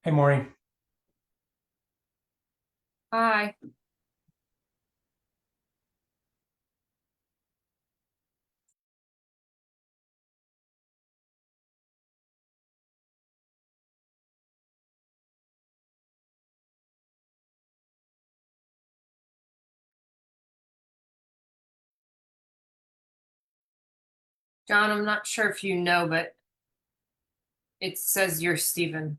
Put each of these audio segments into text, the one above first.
Hey, Maureen. Hi. John, I'm not sure if you know, but it says you're Stephen.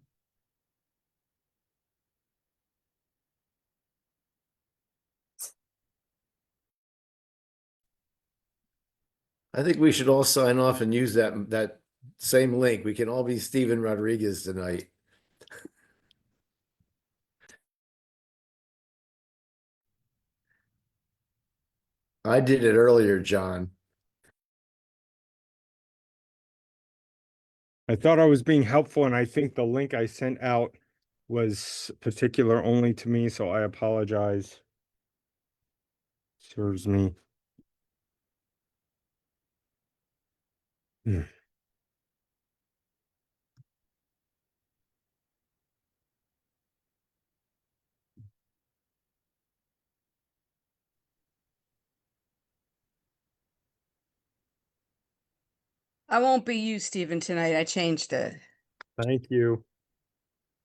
I think we should all sign off and use that same link. We can all be Steven Rodriguez tonight. I did it earlier, John. I thought I was being helpful, and I think the link I sent out was particular only to me, so I apologize. Serves me. Hmm. I won't be you, Stephen, tonight. I changed it. Thank you.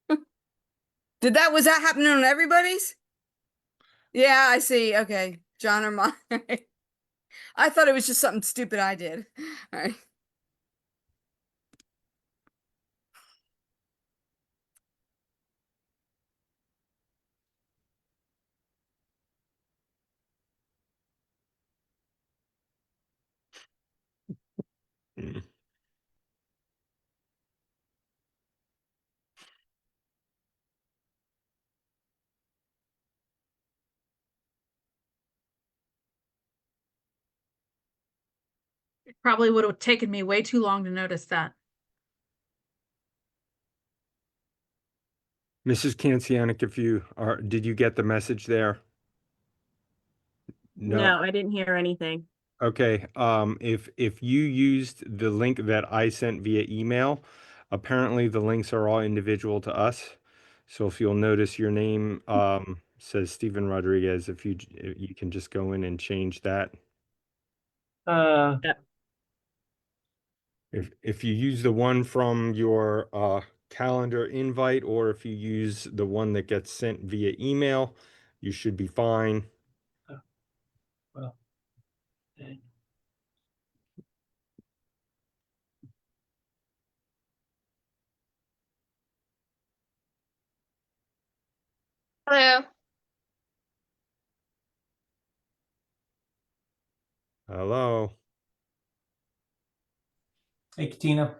Was that happening on everybody's? Yeah, I see. Okay. John or mine. I thought it was just something stupid I did. All right. Hmm. It probably would have taken me way too long to notice that. Mrs. Kancianik, did you get the message there? No, I didn't hear anything. Okay, if you used the link that I sent via email, apparently the links are all individual to us. So if you'll notice your name says Stephen Rodriguez, if you can just go in and change that. Yeah. If you use the one from your calendar invite, or if you use the one that gets sent via email, you should be fine. Well, Hello. Hello. Hey, Katina.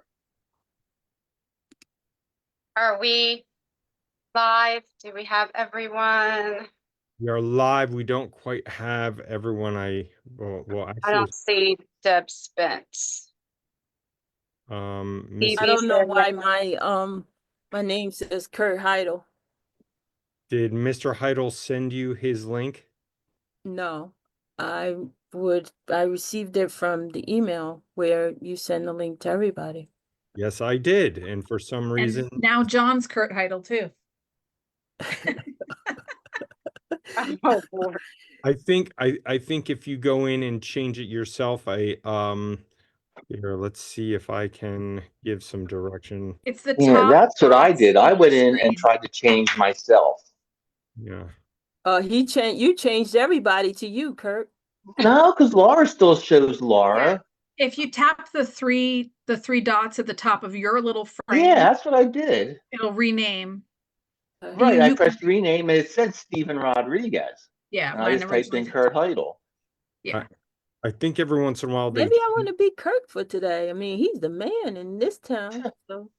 Are we live? Do we have everyone? We are live. We don't quite have everyone. Well I actually, don't see Deb Spence. Miss, I don't know why my name says Kurt Heidel. did Mr. Heidel send you his link? No, I received it from the email where you send the link to everybody. Yes, I did. And for some reason, And now John's Kurt Heidel too. Oh, Lord. I think if you go in and change it yourself, here, let's see if I can give some direction. It's the Yeah, top. that's what I right did. I went in and screen. tried to change myself. Yeah. You changed everybody to you, Kurt. No, because Laura still shows Laura. If you tap the three dots at the top of your little frame, Yeah, that's what I did. it'll rename. Right, I You pressed rename and it said Stephen Rodriguez. Yeah, And I mine just typed in originally did. Kurt Heidel. Yeah. I think every once in a while they Maybe I want to be Kurt for today. I mean, he's the man in this town. So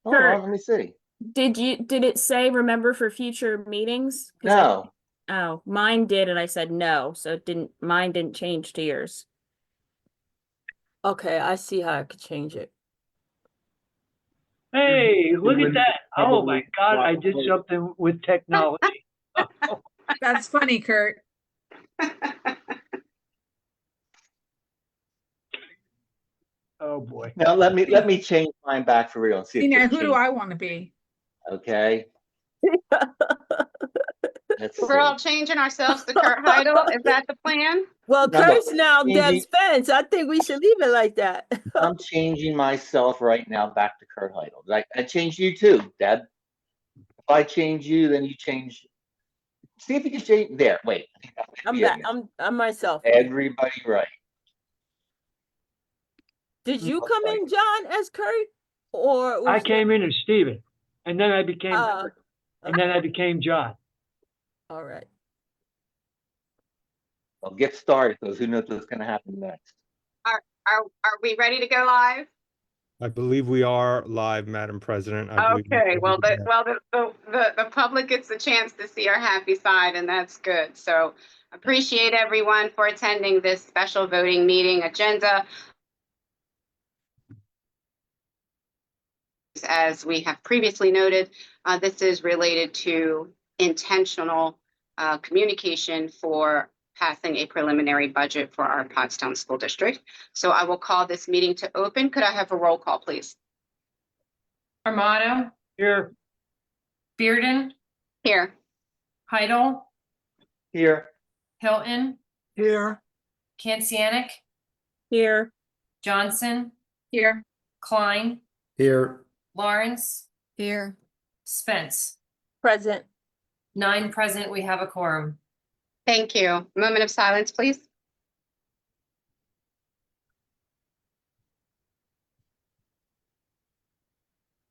Hold on, let me see. Did it say remember for future meetings? No. Oh, mine did, and I said no, so mine didn't change to yours. okay, I see how I could change it. Hey, look at that. Oh my God, I did something with technology. That's funny, Kurt. Oh boy. Now let me change mine back for real and see if Now, it who do changed. I want to be? Okay. Let's We're all see. changing ourselves to Kurt Heidel. Is that the plan? Well, No, no, Kurt's now changing- Deb's fence. I think we should leave it like that. I'm changing myself right now back to Kurt Heidel. I changed you too, Deb. If I change you, then you change. See if you can change there. Wait. I'm Yeah, back. I'm myself. everybody right. Did you Looks come like in, it. John, as Kurt? Or I was came in as Steven, and then I became, and then I became John. all right. I'll get started because who knows what's going to happen next. Are we ready to go live? I believe we are live, Madam President. I believe we're Okay, ready well, to go. the public gets a chance to see our happy side, and that's good. So appreciate everyone for attending this special voting meeting agenda. As we have previously noted, this is related to intentional communication for passing a preliminary budget for our Pottstown School District. So I will call this meeting to open. Could I have a roll call, please? Armato, Here, Bearden, Here. Heidel, Here. Hilton, here, Kancianik, Here. Johnson, Here. Klein, Here, Lawrence, Here. Spence. Present. 9 present, we have a quorum. Thank you. Moment of silence, please.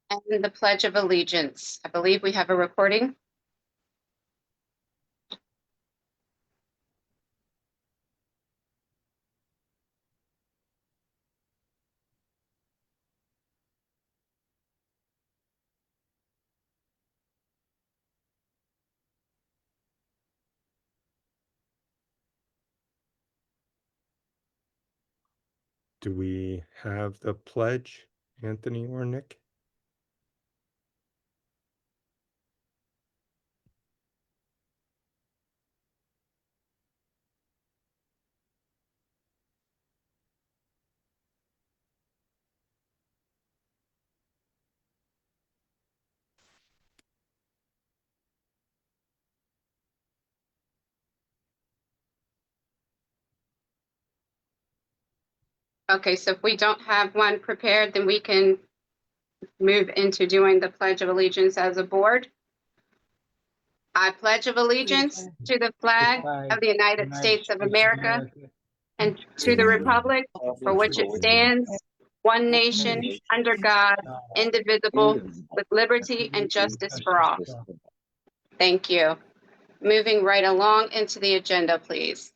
And the Pledge of Allegiance. I believe we have a recording. Do we have the pledge, Anthony or Nick? Okay, so if we don't have one prepared, then we can move into doing the Pledge of Allegiance as a board. I pledge of allegiance to the flag of the United States of America and to the republic for which it stands, one nation, under God, indivisible, with liberty and justice for all. Thank you. Moving right along into the agenda, please.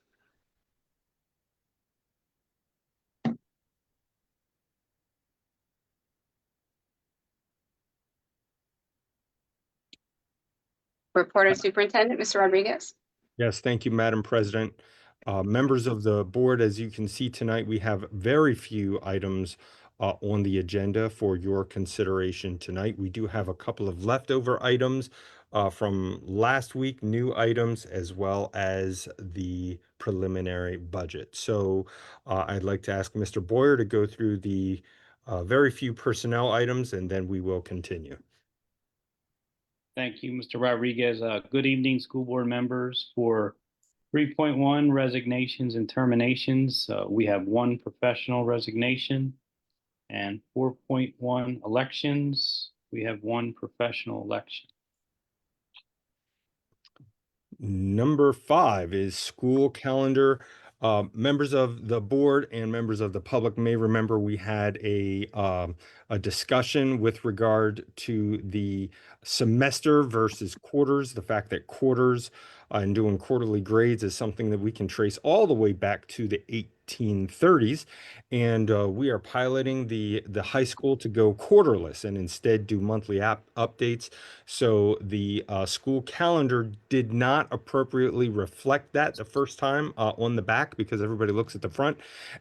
Reporter Superintendent, Mr. Rodriguez. Yes, thank you, Madam President. Members of the board, as you can see tonight, we have very few items on the agenda for your consideration tonight. We do have a couple of leftover items from last week, new items, as well as the preliminary budget. So I'd like to ask Mr. Boyer to go through the very few personnel items, and then we will continue. Thank you, Mr. Rodriguez. Good evening, school board members. For 3.1 resignations and terminations, we have 1 professional resignation. And 4.1 elections, we have 1 professional election. Number 5 is school calendar. Members of the board and members of the public may remember we had a discussion with regard to the semester versus quarters, the fact that quarters and doing quarterly grades is something that we can trace all the way back to the 1830s. And we are piloting the high school to go quarterless and instead do monthly updates. So the school calendar did not appropriately reflect that the first time on the back, because everybody looks at the front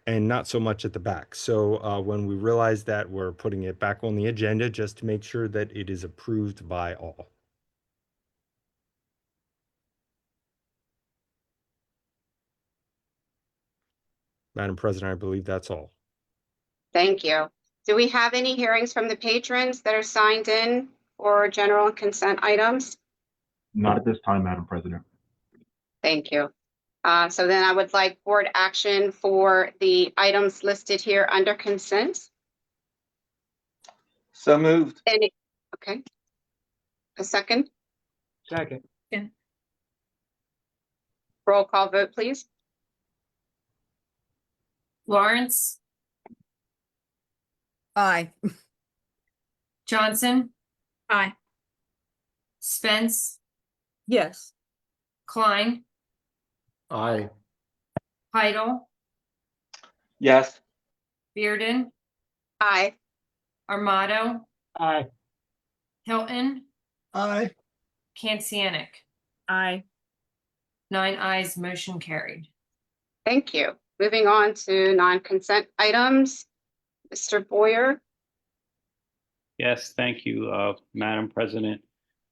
and not so much at the back. So when we realized that, we're putting it back on the agenda just to make sure that it is approved by all. Madam President, I believe that's all. Thank you. Do we have any hearings from the patrons that are signed in for general consent items? Not at this time, Madam President. Thank you. So then I would like board action for the items listed here under consent. So moved. Okay. A second. Second. Roll call vote, please. Lawrence, Aye. Johnson, Aye. Spence, Yes. Klein, Aye. Heidel, Yes. Bearden, Aye. Armato, Aye. Hilton, Aye. Kancianic. Aye. 9 ayes, motion carried. Thank you. Moving on to non-consent items. Mr. Boyer. Yes, thank you, Madam President.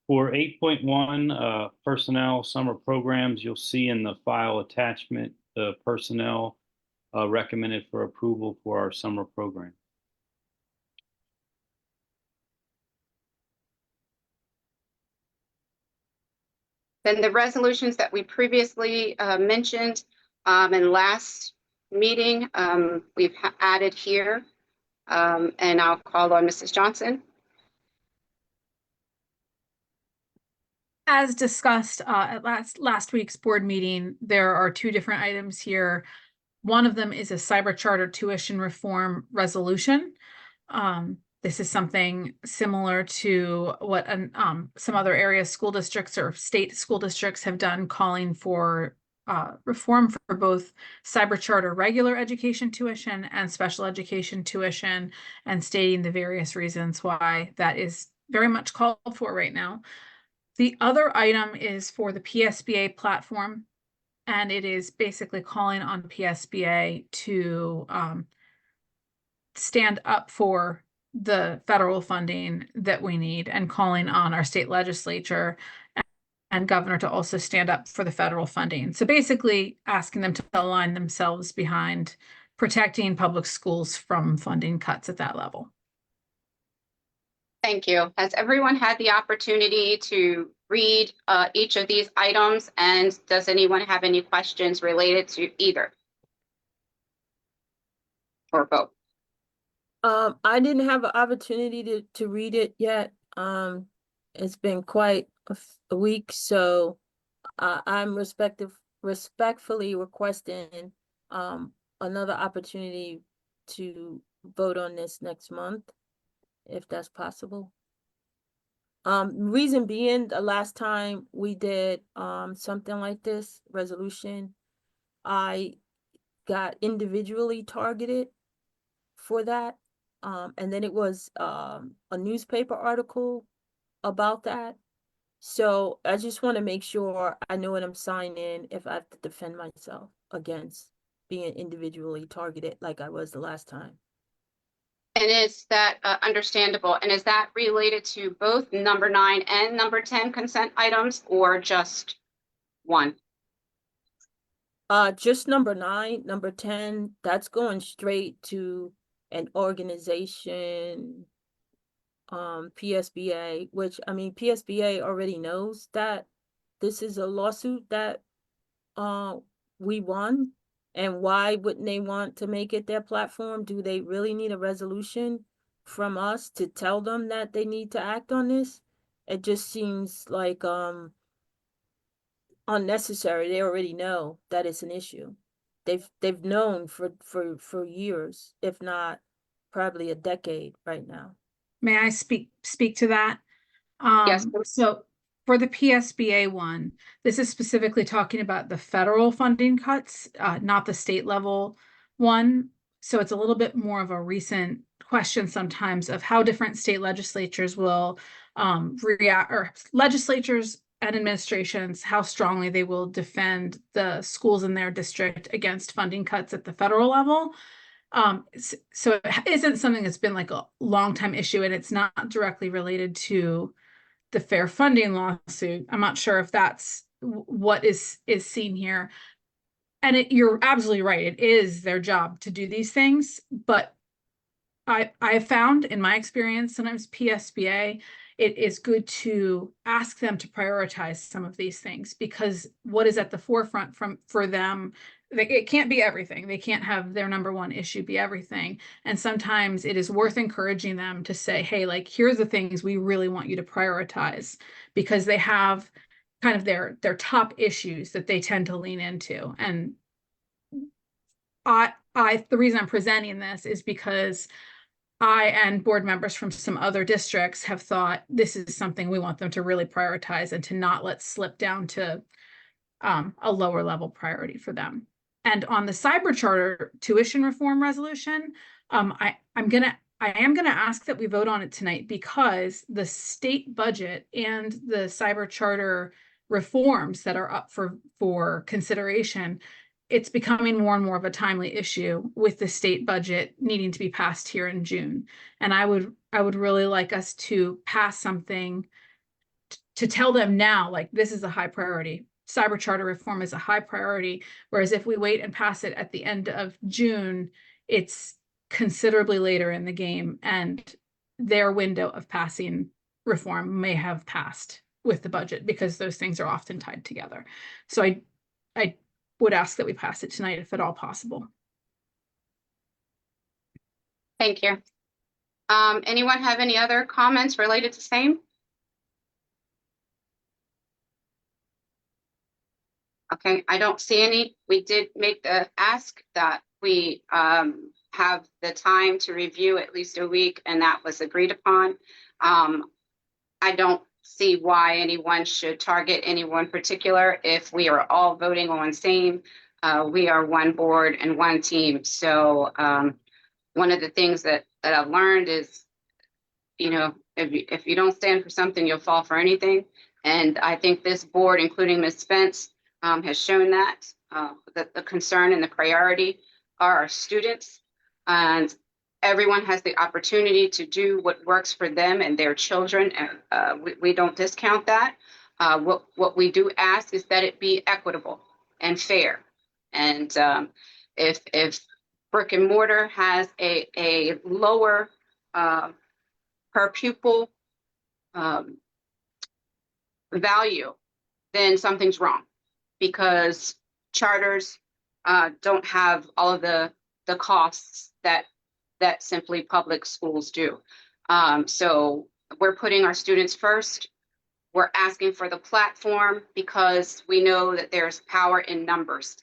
For 8.1, personnel summer programs, you'll see in the file attachment, the personnel recommended for approval for our summer program. Then the resolutions that we previously mentioned in last meeting, we've added here. And I'll call on Mrs. Johnson. As discussed at last week's board meeting, there are 2 different items here. One of them is a cyber charter tuition reform resolution. This is something similar to what some other area school districts or state school districts have done, calling for reform for both cyber charter regular education tuition and special education tuition, and stating the various reasons why that is very much called for right now. The other item is for the PSBA platform, and it is basically calling on PSBA to stand up for the federal funding that we need, and calling on our state legislature and governor to also stand up for the federal funding. So basically asking them to align themselves behind protecting public schools from funding cuts at that level. Thank you. Has everyone had the opportunity to read each of these items? And does anyone have any questions related to either? Or both? I didn't have an opportunity to read it yet. It's been quite a week, so I'm respectfully requesting another opportunity to vote on this next month, if that's possible. Reason being, the last time we did something like this resolution, I got individually targeted for that. And then it was a newspaper article about that. So I just want to make sure I know what I'm signing if I have to defend myself against being individually targeted like I was the last time. And is that understandable? And is that related to both number 9 and number 10 consent items, or just one? Just number 9, number 10, that's going straight to an organization, PSBA, which, I mean, PSBA already knows that this is a lawsuit that we won. And why wouldn't they want to make it their platform? Do they really need a resolution from us to tell them that they need to act on this? It just seems like unnecessary. They already know that it's an issue. They've known for years, if not probably a decade right now. May I speak to that? Yes. So for the PSBA one, this is specifically talking about the federal funding cuts, not the state level one. So it's a little bit more of a recent question sometimes of how different state legislatures will react, or legislatures and administrations, how strongly they will defend the schools in their district against funding cuts at the federal level. So it isn't something that's been like a long time issue, and it's not directly related to the fair funding lawsuit. I'm not sure if that's what is seen here. And you're absolutely right. It is their job to do these things. But I have found in my experience, sometimes PSBA it is good to ask them to prioritize some of these things, because what is at the forefront for them, it can't be everything. They can't have their number one issue be everything. And sometimes it is worth encouraging them to say, hey, like, here's the things we really want you to prioritize, because they have kind of their top issues that they tend to lean into. And the reason I'm presenting this is because I and board members from some other districts have thought this is something we want them to really prioritize and to not let slip down to a lower level priority for them. And on the cyber charter tuition reform resolution, I am gonna ask that we vote on it tonight, because the state budget and the cyber charter reforms that are up for consideration, it's becoming more and more of a timely issue with the state budget needing to be passed here in June. And I would really like us to pass something to tell them now, like, this is a high priority. Cyber charter reform is a high priority. Whereas if we wait and pass it at the end of June, it's considerably later in the game, and their window of passing reform may have passed with the budget, because those things are often tied together. So I would ask that we pass it tonight if at all possible. Thank you. Anyone have any other comments related to same? Okay, I don't see any. We did make the ask that we have the time to review at least a week, and that was agreed upon. I don't see why anyone should target anyone particular if we are all voting on same. We are one board and one team. So one of the things that I've learned is, you know, if you don't stand for something, you'll fall for anything. And I think this board, including Ms. Spence, has shown that the concern and the priority are our students, and everyone has the opportunity to do what works for them and their children. And we don't discount that. What we do ask is that it be equitable and fair. And if brick and mortar has a lower per pupil value, then something's wrong, because charters don't have all of the costs that simply public schools do. So we're putting our students first. We're asking for the platform because we know that there's power in numbers.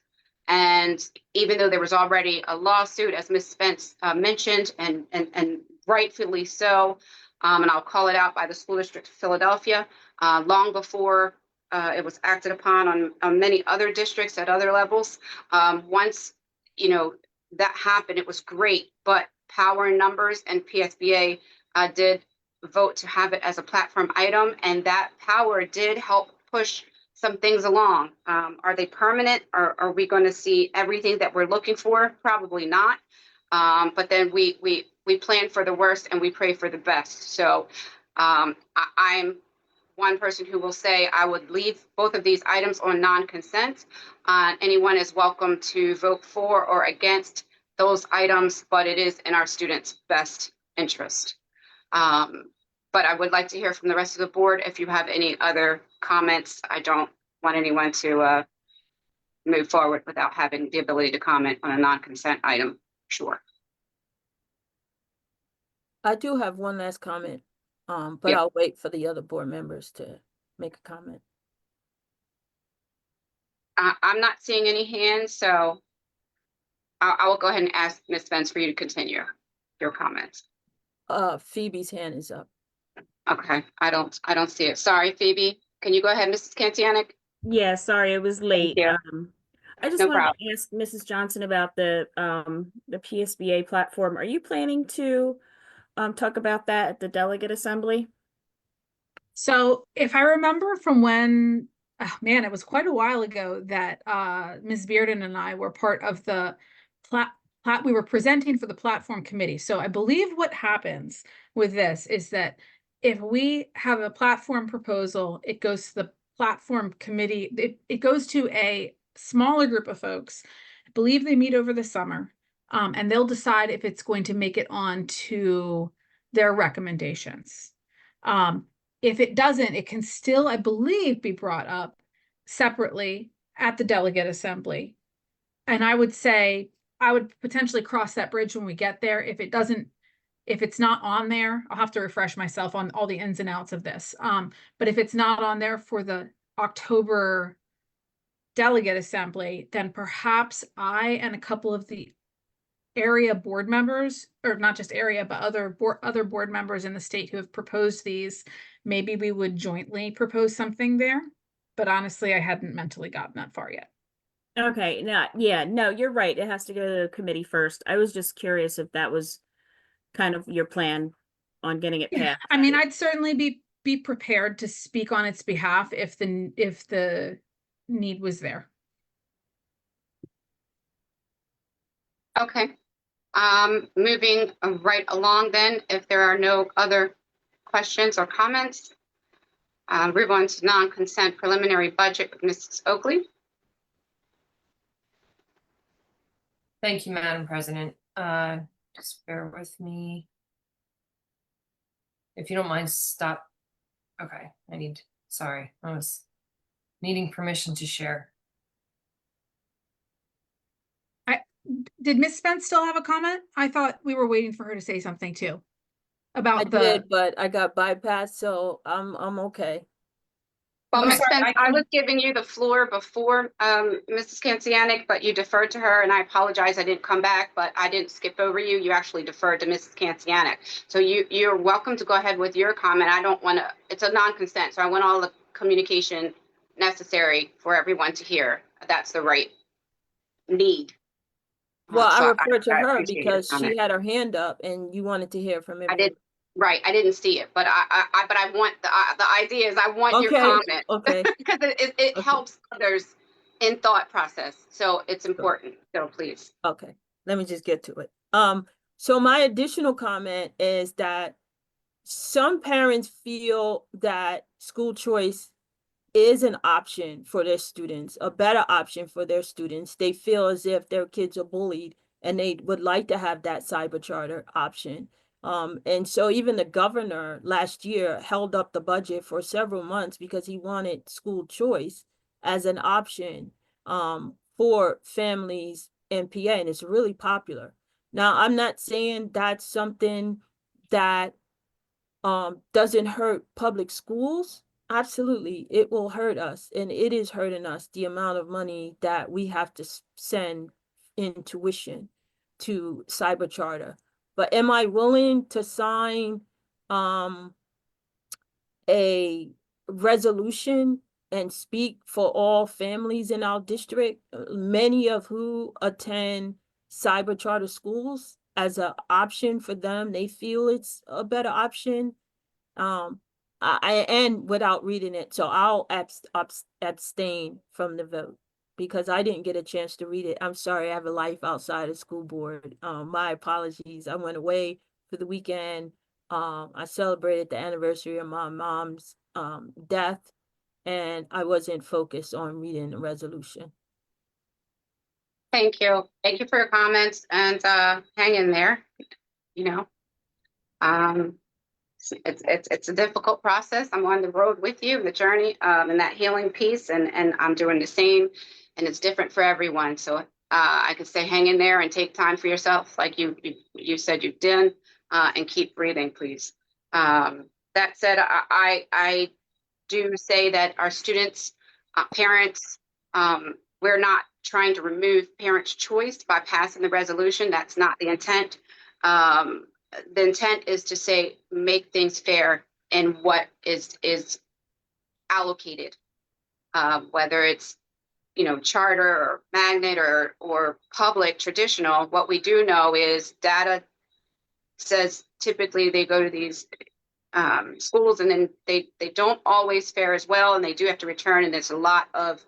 And even though there was already a lawsuit, as Ms. Spence mentioned, and rightfully so, and I'll call it out, by the School District of Philadelphia, long before it was acted upon on many other districts at other levels. Once, you know, that happened, it was great, but power in numbers, and PSBA did vote to have it as a platform item, and that power did help push some things along. Are they permanent, or are we going to see everything that we're looking for? Probably not. But then we plan for the worst and we pray for the best. So I'm one person who will say I would leave both of these items on non-consent. Anyone is welcome to vote for or against those items, but it is in our students' best interest. But I would like to hear from the rest of the board if you have any other comments. I don't want anyone to move forward without having the ability to comment on a non-consent item. Sure. I do have one last comment, but Yep. I'll wait for the other board members to make a comment. I'm not seeing any hands, so I will go ahead and ask Ms. Spence for you to continue your comments. Phoebe's hand is up. Okay, I don't see it. Sorry, Phoebe. Can you go ahead, Mrs. Kantianik? Yeah, sorry, it was late. you. I just No wanted problem. to ask Mrs. Johnson about the PSBA platform. Are you planning to talk about that at the delegate assembly? So if I remember from when, oh man, it was quite a while ago that Ms. Bearden and I were part of the we were presenting for the platform committee. So I believe what happens with this is that if we have a platform proposal, it goes to the platform committee. It goes to a smaller group of folks. I believe they meet over the summer, and they'll decide if it's going to make it on to their recommendations. If it doesn't, it can still, I believe, be brought up separately at the delegate assembly. And I would say, I would potentially cross that bridge when we get there. If it doesn't, if it's not on there, I'll have to refresh myself on all the ins and outs of this. But if it's not on there for the October delegate assembly, then perhaps I and a couple of the area board members, or not just area, but other board members in the state who have proposed these, maybe we would jointly propose something there. But honestly, I hadn't mentally gotten that far yet. Okay, yeah, no, you're right. It has to go to the committee first. I was just curious if that was kind of your plan on getting it Yeah, passed. I mean, I'd certainly be prepared to speak on its behalf if the need was there. Okay. Moving right along then, if there are no other questions or comments, move on to non-consent preliminary budget with Mrs. Oakley. Thank you, Madam President. Just bear with me. If you don't mind, stop. Okay, sorry, I was needing permission to share. Did Miss Spence still have a comment? I thought we were waiting for her to say something too. I About did, but I got bypassed, so I'm okay. Well, I'm Ms. sorry, Spence, I was giving you the floor before Mrs. Kancianik, but you deferred to her, and I apologize, I didn't come back, but I didn't skip over you. You actually deferred to Mrs. Kancianik. So you're welcome to go ahead with your comment. I don't want to, it's a non-consent, so I want all the communication necessary for everyone to hear. That's the right need. Well, I So referred to I her appreciate your because she comment. had her hand up and you wanted to hear from I everyone. did, right, I didn't see it, but I want, the idea is I want your Okay, comment. okay, Because it okay. helps others in thought process, so it's important, so please. Okay, let me just get to it. So my additional comment is that some parents feel that school choice is an option for their students, a better option for their students. They feel as if their kids are bullied and they would like to have that cyber charter option. And so even the governor last year held up the budget for several months because he wanted school choice as an option for families in PA, and it's really popular. Now, I'm not saying that's something that doesn't hurt public schools. Absolutely, it will hurt us, and it is hurting us, the amount of money that we have to send in tuition to cyber charter. But am I willing to sign a resolution and speak for all families in our district, many of who attend cyber charter schools, as an option for them? They feel it's a better option. And without reading it, so I'll abstain from the vote because I didn't get a chance to read it. I'm sorry, I have a life outside of school board. My apologies. I went away for the weekend. I celebrated the anniversary of my mom's death, and I wasn't focused on reading the resolution. Thank you for your comments, and hang in there, you know. It's a difficult process. I'm on the road with you, the journey, and that healing piece, and I'm doing the same, and it's different for everyone. So I could say hang in there and take time for yourself, like you said you did, and keep breathing, please. That said, I do say that our students, parents, we're not trying to remove parents' choice by passing the resolution. That's not the intent. The intent is to say, make things fair in what is allocated, whether it's, you know, charter or magnet or public traditional. What we do know is data says typically they go to these schools and then they don't always fare as well, and they do have to return, and there's a lot of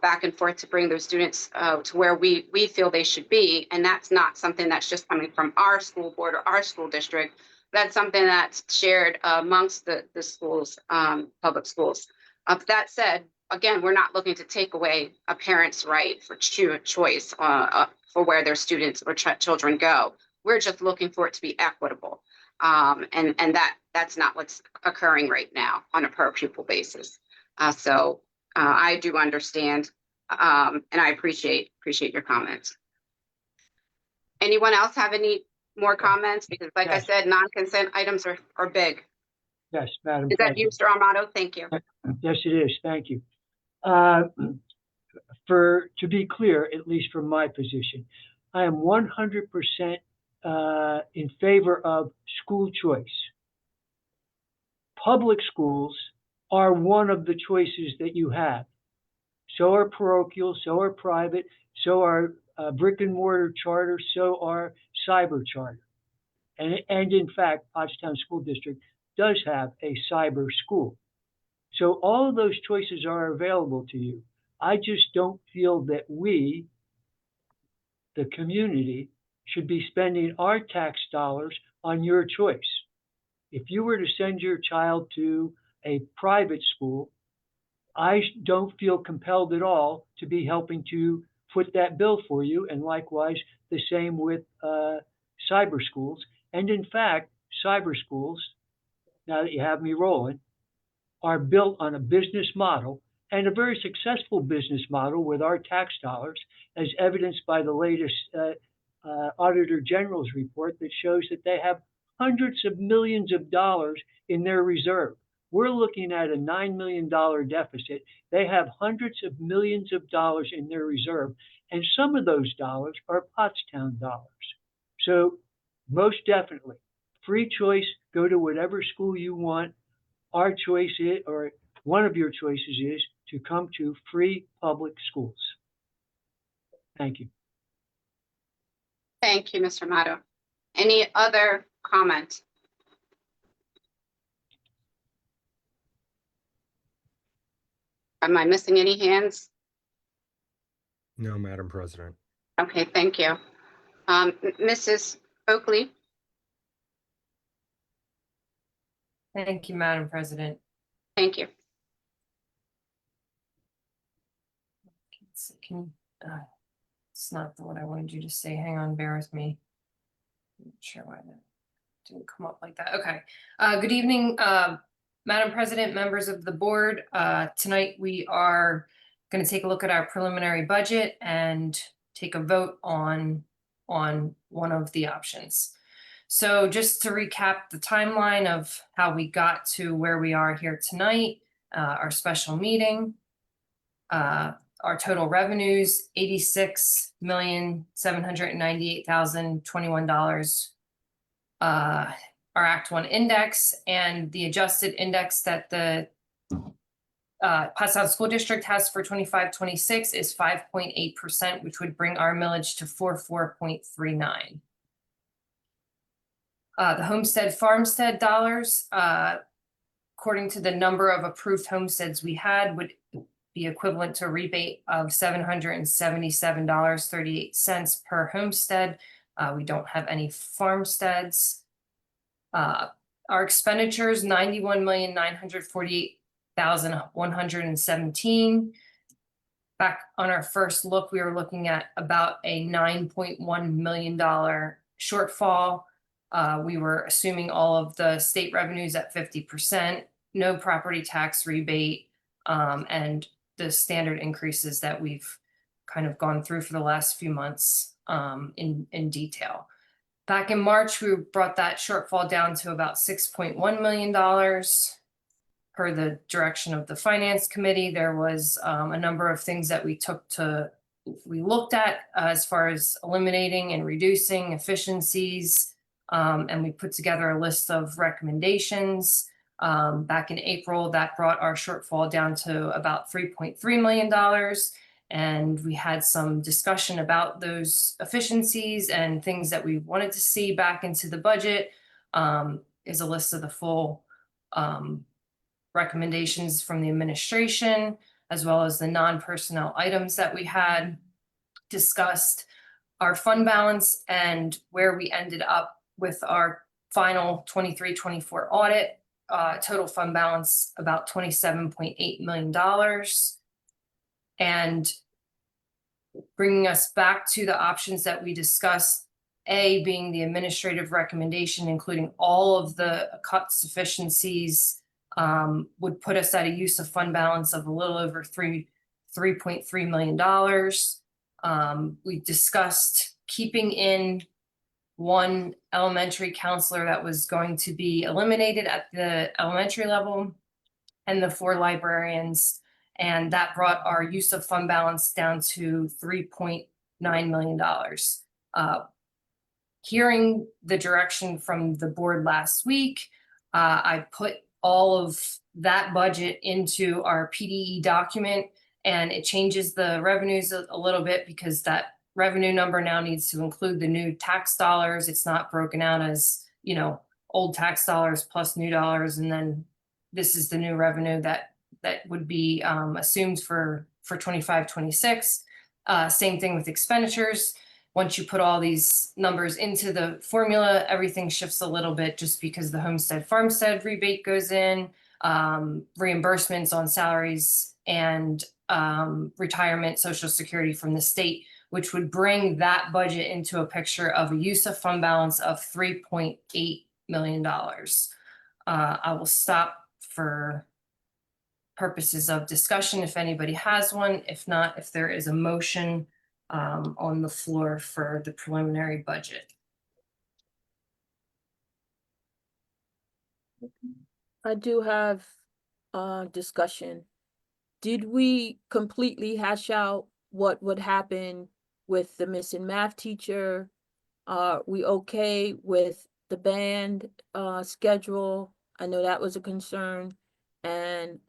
back and forth to bring those students to where we feel they should be. And that's not something that's just coming from our school board or our school district. That's something that's shared amongst the schools, public schools. That said, again, we're not looking to take away a parent's right for choice for where their students or children go. We're just looking for it to be equitable. And that's not what's occurring right now on a per pupil basis. So I do understand, and I appreciate your comments. Anyone else have any more comments? Because like I Yes. said, non-consent items are big. Yes, Madam Is that President. you, Mr. Armato? Thank you. Yes, it is. Thank you. To be clear, at least from my position, I am 100% in favor of school choice. Public schools are one of the choices that you have. So are parochial, so are private, so are brick and mortar charter, so are cyber charter. And in fact, Pottstown School District does have a cyber school. So all of those choices are available to you. I just don't feel that we, the community, should be spending our tax dollars on your choice. If you were to send your child to a private school, I don't feel compelled at all to be helping to foot that bill for you. And likewise, the same with cyber schools. And in fact, cyber schools, now that you have me rolling, are built on a business model, and a very successful business model with our tax dollars, as evidenced by the latest Auditor General's report that shows that they have hundreds of millions of dollars in their reserve. We're looking at a $9 million deficit. They have hundreds of millions of dollars in their reserve, and some of those dollars are Pottstown dollars. So most definitely, free choice, go to whatever school you want. Our choice is, or one of your choices is, to come to free public schools. Thank you. Thank you, Mr. Amato. Any other comments? Am I missing any hands? No, Madam President. Okay, thank you. Mrs. Oakley? Thank you, Madam President. Thank you. It's not what I wanted you to say. Hang on, bear with me. I'm not sure why that didn't come up like that. Okay. Good evening, Madam President, members of the board. Tonight we are going to take a look at our preliminary budget and take a vote on one of the options. So just to recap the timeline of how we got to where we are here tonight, our special meeting, our total revenues, $86,798,021. Our Act 1 index and the adjusted index that the Pottstown School District has for 25-26 is 5.8%, which would bring our millage to 44.39. The homestead farmstead dollars, according to the number of approved homesteads we had, would be equivalent to a rebate of $777.38 per homestead. We don't have any farmsteads. Our expenditures, $91,948,117. Back on our first look, we were looking at about a $9.1 million shortfall. We were assuming all of the state revenues at 50%, no property tax rebate, and the standard increases that we've kind of gone through for the last few months in detail. Back in March, we brought that shortfall down to about $6.1 million. Per the direction of the Finance Committee, there was a number of things that we looked at as far as eliminating and reducing efficiencies, and we put together a list of recommendations. Back in April, that brought our shortfall down to about $3.3 million. And we had some discussion about those efficiencies and things that we wanted to see back into the budget. Is a list of the full recommendations from the administration, as well as the non-personnel items that we had discussed. Our fund balance and where we ended up with our final 23-24 audit. Total fund balance about $27.8 million. And bringing us back to the options that we discussed A being the administrative recommendation, including all of the cut sufficiencies, would put us at a use of fund balance of a little over $3.3 million. We discussed keeping in one elementary counselor that was going to be eliminated at the elementary level and the 4 librarians. And that brought our use of fund balance down to $3.9 million. Hearing the direction from the board last week, I put all of that budget into our PDE document, and it changes the revenues a little bit because that revenue number now needs to include the new tax dollars. It's not broken out as, old tax dollars plus new dollars, and then this is the new revenue that would be assumed for 25, 26. Same thing with expenditures. Once you put all these numbers into the formula, everything shifts a little bit just because the homestead farmstead rebate goes in, reimbursements on salaries and retirement, Social Security from the state, which would bring that budget into a picture of a use of fund balance of $3.8 million. I will stop for purposes of discussion if anybody has one. If not, if there is a motion on the floor for the preliminary budget. I do have discussion. Did we completely hash out what would happen with the missing math teacher? Are we okay with the band schedule? I know that was a concern. And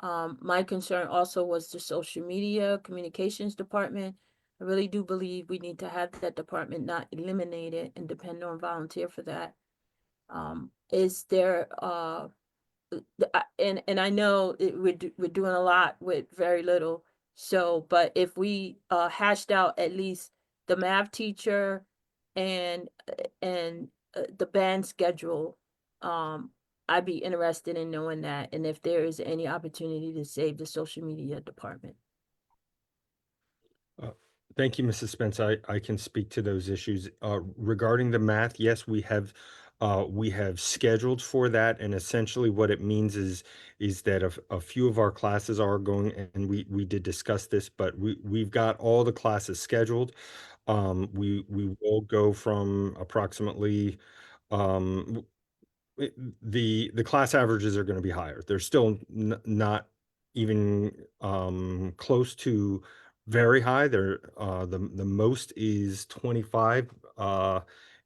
my concern also was the social media communications department. I really do believe we need to have that department not eliminated and depend on volunteer for that. Is there and I know we're doing a lot with very little. So, but if we hashed out at least the math teacher and the band schedule, I'd be interested in knowing that, and if there is any opportunity to save the social media department. Thank you, Mrs. Spence. I can speak to those issues. Regarding the math, yes, we have scheduled for that, and essentially what it means is that a few of our classes are going, and we did discuss this, but we've got all the classes scheduled. We will go from approximately the class averages are going to be higher. They're still not even close to very high. They're the most is 25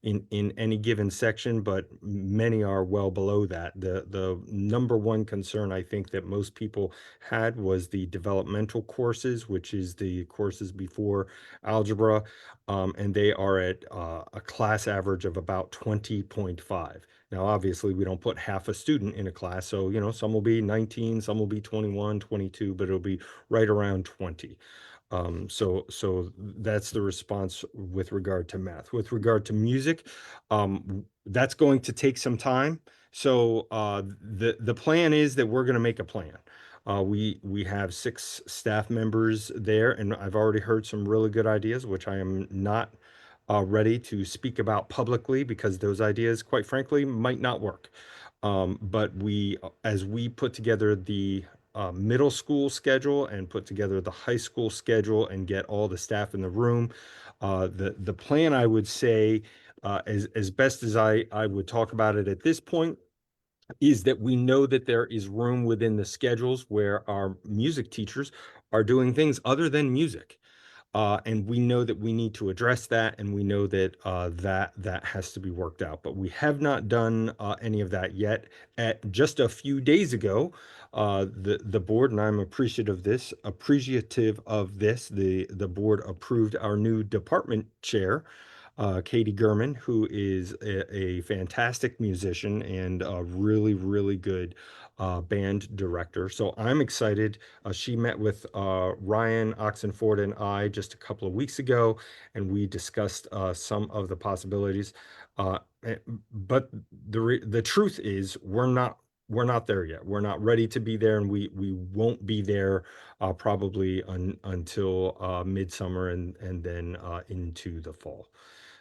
in any given section, but many are well below that. The number one concern I think that most people had was the developmental courses, which is the courses before algebra, and they are at a class average of about 20.5. Now, obviously, we don't put half a student in a class, so some will be 19, some will be 21, 22, but it'll be right around 20. So that's the response with regard to math. With regard to music, that's going to take some time. So the plan is that we're going to make a plan. We have 6 staff members there, and I've already heard some really good ideas, which I am not ready to speak about publicly because those ideas, quite frankly, might not work. But as we put together the middle school schedule and put together the high school schedule and get all the staff in the room, the plan, I would say, as best as I would talk about it at this point, is that we know that there is room within the schedules where our music teachers are doing things other than music. And we know that we need to address that, and we know that that has to be worked out. But we have not done any of that yet. Just a few days ago, the board, and I'm appreciative of this. The board approved our new department chair, Katie Gurman, who is a fantastic musician and a really, really good band director. So I'm excited. She met with Ryan Oxenford and I just a couple of weeks ago, and we discussed some of the possibilities. But the truth is, we're not there yet. We're not ready to be there, and we won't be there probably until midsummer and then into the fall.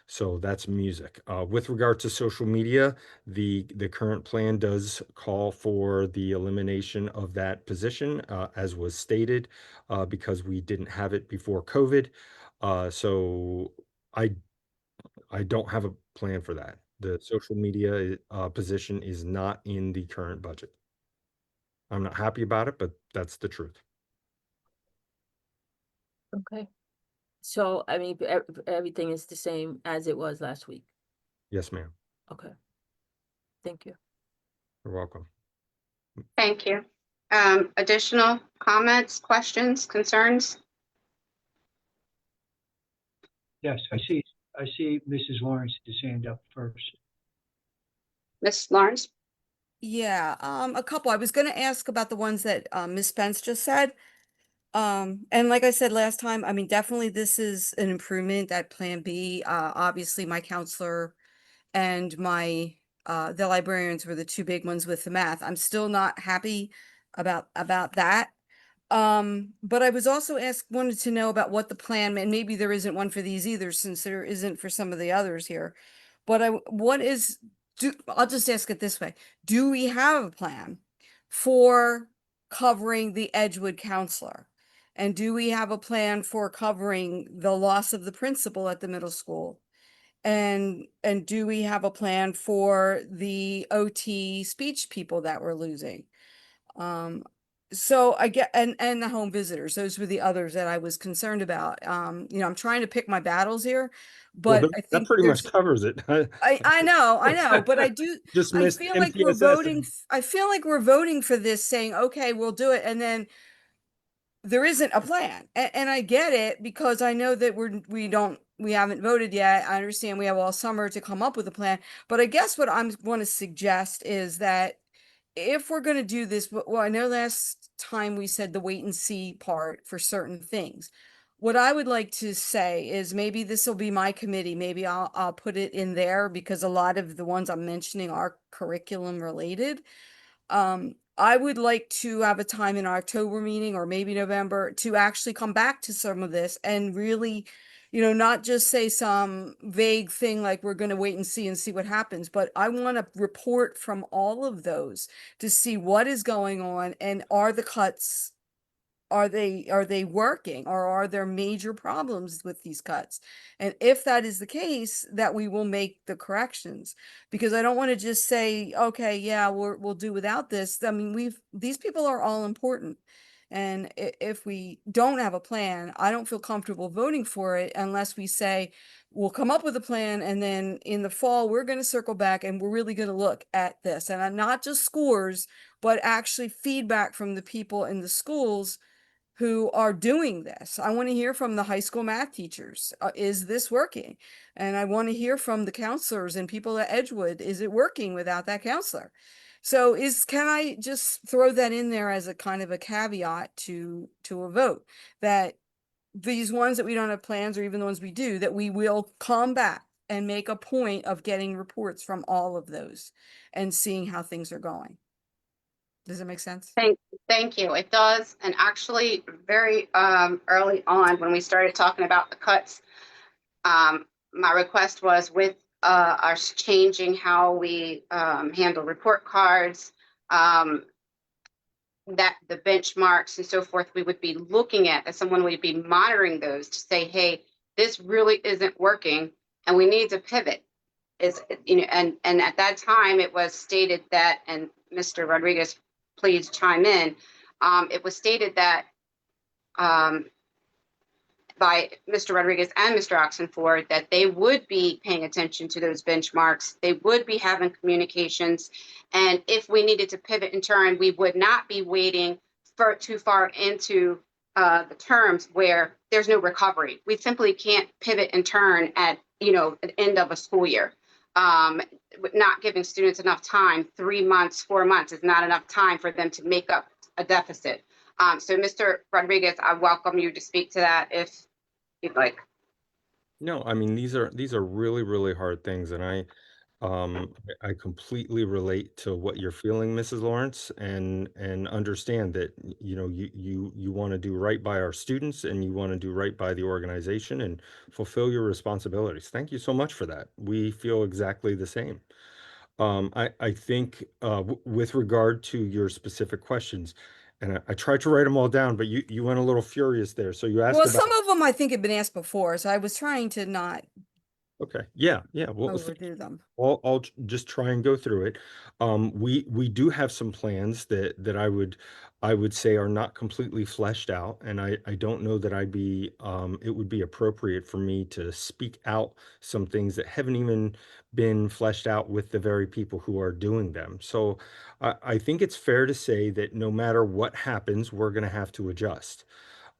So that's music. With regard to social media, the current plan does call for the elimination of that position, as was stated, because we didn't have it before COVID. So I don't have a plan for that. The social media position is not in the current budget. I'm not happy about it, but that's the truth. Okay. So, I mean, everything is the same as it was last week. Yes, ma'am. Okay. Thank you. You're welcome. Thank you. Additional comments, questions, concerns? Yes, I see Mrs. Lawrence's hand up first. Ms. Lawrence? Yeah, a couple. I was gonna ask about the ones that Ms. Spence just said. And like I said last time, I mean, definitely this is an improvement, that Plan B. Obviously my counselor and my the librarians were the two big ones with the math. I'm still not happy about that. But I was also wanted to know about what the plan, and maybe there isn't one for these either, since there isn't for some of the others here. But I'll just ask it this way. Do we have a plan for covering the Edgewood counselor? And do we have a plan for covering the loss of the principal at the middle school? And do we have a plan for the OT speech people that we're losing? So I get, and the home visitors, those were the others that I was concerned about. I'm trying to pick my battles here, Well, but I that think pretty much covers it. I know, but Just I missed feel like we're MTSS voting, and- I feel like we're voting for this saying, okay, we'll do it. And then there isn't a plan. And I get it, because I know that we haven't voted yet. I understand we have all summer to come up with a plan, but I guess what I'm want to suggest is that if we're going to do this, well, I know last time we said the wait and see part for certain things. What I would like to say is maybe this will be my committee. Maybe I'll put it in there, because a lot of the ones I'm mentioning are curriculum related. I would like to have a time in our October meeting, or maybe November, to actually come back to some of this and really, not just say some vague thing like we're going to wait and see what happens, but I want a report from all of those to see what is going on, and are the cuts, are they working, or are there major problems with these cuts? And if that is the case, that we will make the corrections, because I don't want to just say, okay, yeah, we'll do without this. I mean, these people are all important. And if we don't have a plan, I don't feel comfortable voting for it unless we say we'll come up with a plan, and then in the fall we're going to circle back and we're really going to look at this, and not just scores, but actually feedback from the people in the schools who are doing this. I want to hear from the high school math teachers. Is this working? And I want to hear from the counselors and people at Edgewood. Is it working without that counselor? So can I just throw that in there as a kind of a caveat to a vote, that these ones that we don't have plans, or even the ones we do, that we will come back and make a point of getting reports from all of those and seeing how things are going. Does it make sense? Thank you. It does. And actually, very early on, when we started talking about the cuts, my request was, with us changing how we handle report cards, that the benchmarks and so forth, we would be looking at, as someone would be monitoring those to say, hey, this really isn't working and we need to pivot. And at that time it was stated that, and Mr. Rodriguez, please chime in. It was stated that by Mr. Rodriguez and Mr. Oxenford, that they would be paying attention to those benchmarks. They would be having communications. And if we needed to pivot and turn, we would not be waiting for too far into the terms where there's no recovery. We simply can't pivot and turn at the end of a school year. Not giving students enough time, 3 months, 4 months is not enough time for them to make up a deficit. So Mr. Rodriguez, I welcome you to speak to that if you'd like. No, I mean, these are really, really hard things. And I completely relate to what you're feeling, Mrs. Lawrence, and understand that, you know, you want to do right by our students and you want to do right by the organization and fulfill your responsibilities. Thank you so much for that. We feel exactly the same. I think with regard to your specific questions, and I tried to write them all down, but you went a little furious there. So you asked Well, about. some of them I think have been asked before, so I was trying to not Okay, yeah, yeah. Well, overdo them. I'll just try and go through it. We do have some plans that I would say are not completely fleshed out, and I don't know that it would be appropriate for me to speak out some things that haven't even been fleshed out with the very people who are doing them. So I think it's fair to say that no matter what happens, we're going to have to adjust.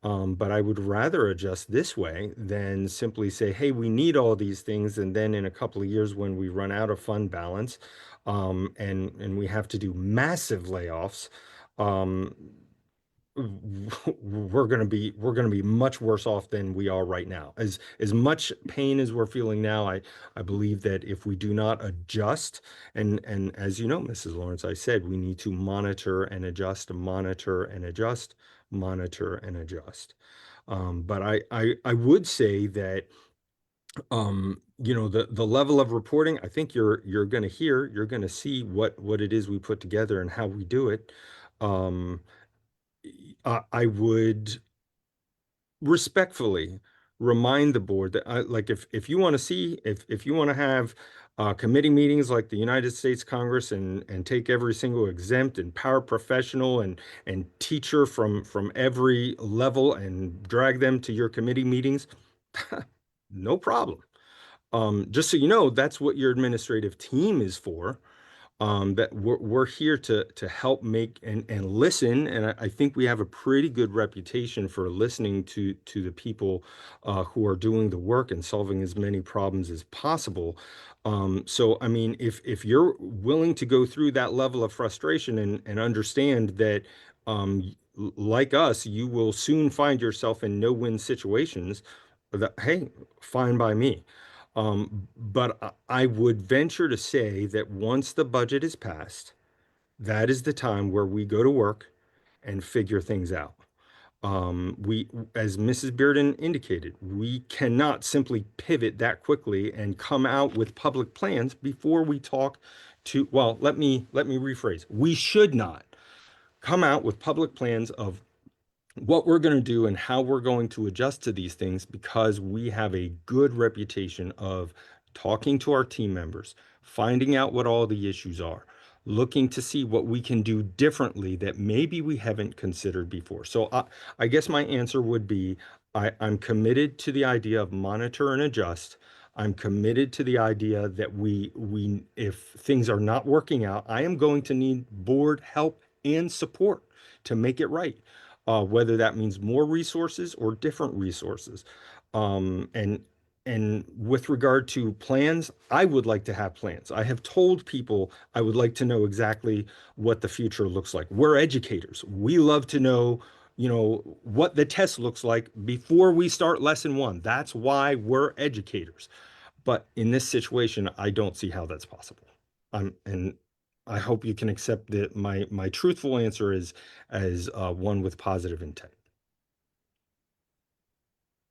But I would rather adjust this way than simply say, hey, we need all these things. And then in a couple of years, when we run out of fund balance, and we have to do massive layoffs, um, we're gonna be much worse off than we are right now. As much pain as we're feeling now, I believe that if we do not adjust, and as you know, Mrs. Lawrence, I said we need to monitor and adjust, monitor and adjust, monitor and adjust. But I would say that you know, the level of reporting, I think you're gonna see what it is we put together and how we do it. Um, I would respectfully remind the board that like if you want to see if you want to have committee meetings like the United States Congress and take every single exempt and paraprofessional and teacher from every level and drag them to your committee meetings, no problem. Just so you know, that's what your administrative team is for. That we're here to help make and listen, and I think we have a pretty good reputation for listening to the people who are doing the work and solving as many problems as possible. So I mean, if you're willing to go through that level of frustration and understand that like us, you will soon find yourself in no-win situations, that hey, fine by me. But I would venture to say that once the budget is passed, that is the time where we go to work and figure things out. As Mrs. Bearden indicated, we cannot simply pivot that quickly and come out with public plans before we talk to, well, let me rephrase. We should not come out with public plans of what we're going to do and how we're going to adjust to these things because we have a good reputation of talking to our team members, finding out what all the issues are, looking to see what we can do differently that maybe we haven't considered before. So I guess my answer would be I'm committed to the idea of monitor and adjust. I'm committed to the idea that we if things are not working out, I am going to need board help and support to make it right, whether that means more resources or different resources. Um, and and with regard to plans, I would like to have plans. I have told people I would like to know exactly what the future looks like. We're educators. We love to know, you know, what the test looks like before we start lesson one. That's why we're educators. But in this situation, I don't see how that's possible. And I hope you can accept that my truthful answer is as one with positive intent.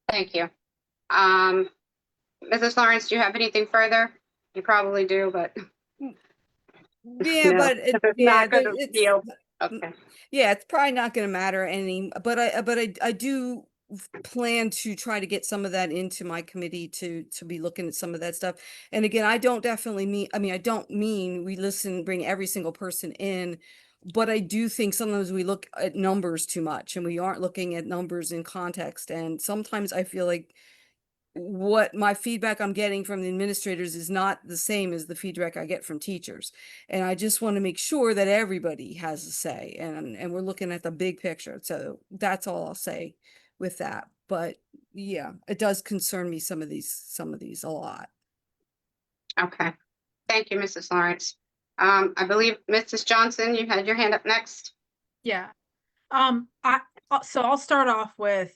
Thank you. Mrs. Lawrence, do you have anything further? You probably do, but. Yeah, No, but if it's not good to feel, okay. yeah, it's probably not going to matter any. But I do plan to try to get some of that into my committee to be looking at some of that stuff. And again, I don't definitely mean. I mean, I don't mean we bring every single person in. But I do think sometimes we look at numbers too much and we aren't looking at numbers in context. And sometimes I feel like what my feedback I'm getting from the administrators is not the same as the feedback I get from teachers. And I just want to make sure that everybody has a say and we're looking at the big picture. So that's all I'll say with that. But yeah, it does concern me some of these a lot. Okay. Thank you, Mrs. Lawrence. I believe Mrs. Johnson, you had your hand up next. Yeah. So I'll start off with,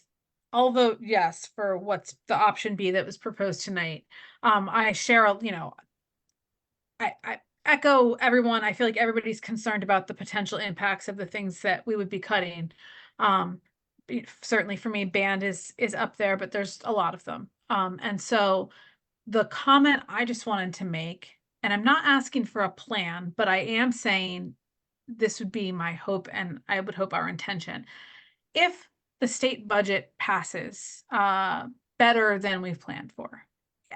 I'll vote yes for what's the option B that was proposed tonight. I share, you know, I echo everyone. I feel like everybody's concerned about the potential impacts of the things that we would be cutting. Certainly for me, band is up there, but there's a lot of them. And so the comment I just wanted to make, and I'm not asking for a plan, but I am saying this would be my hope, and I would hope our intention. If the state budget passes better than we've planned for,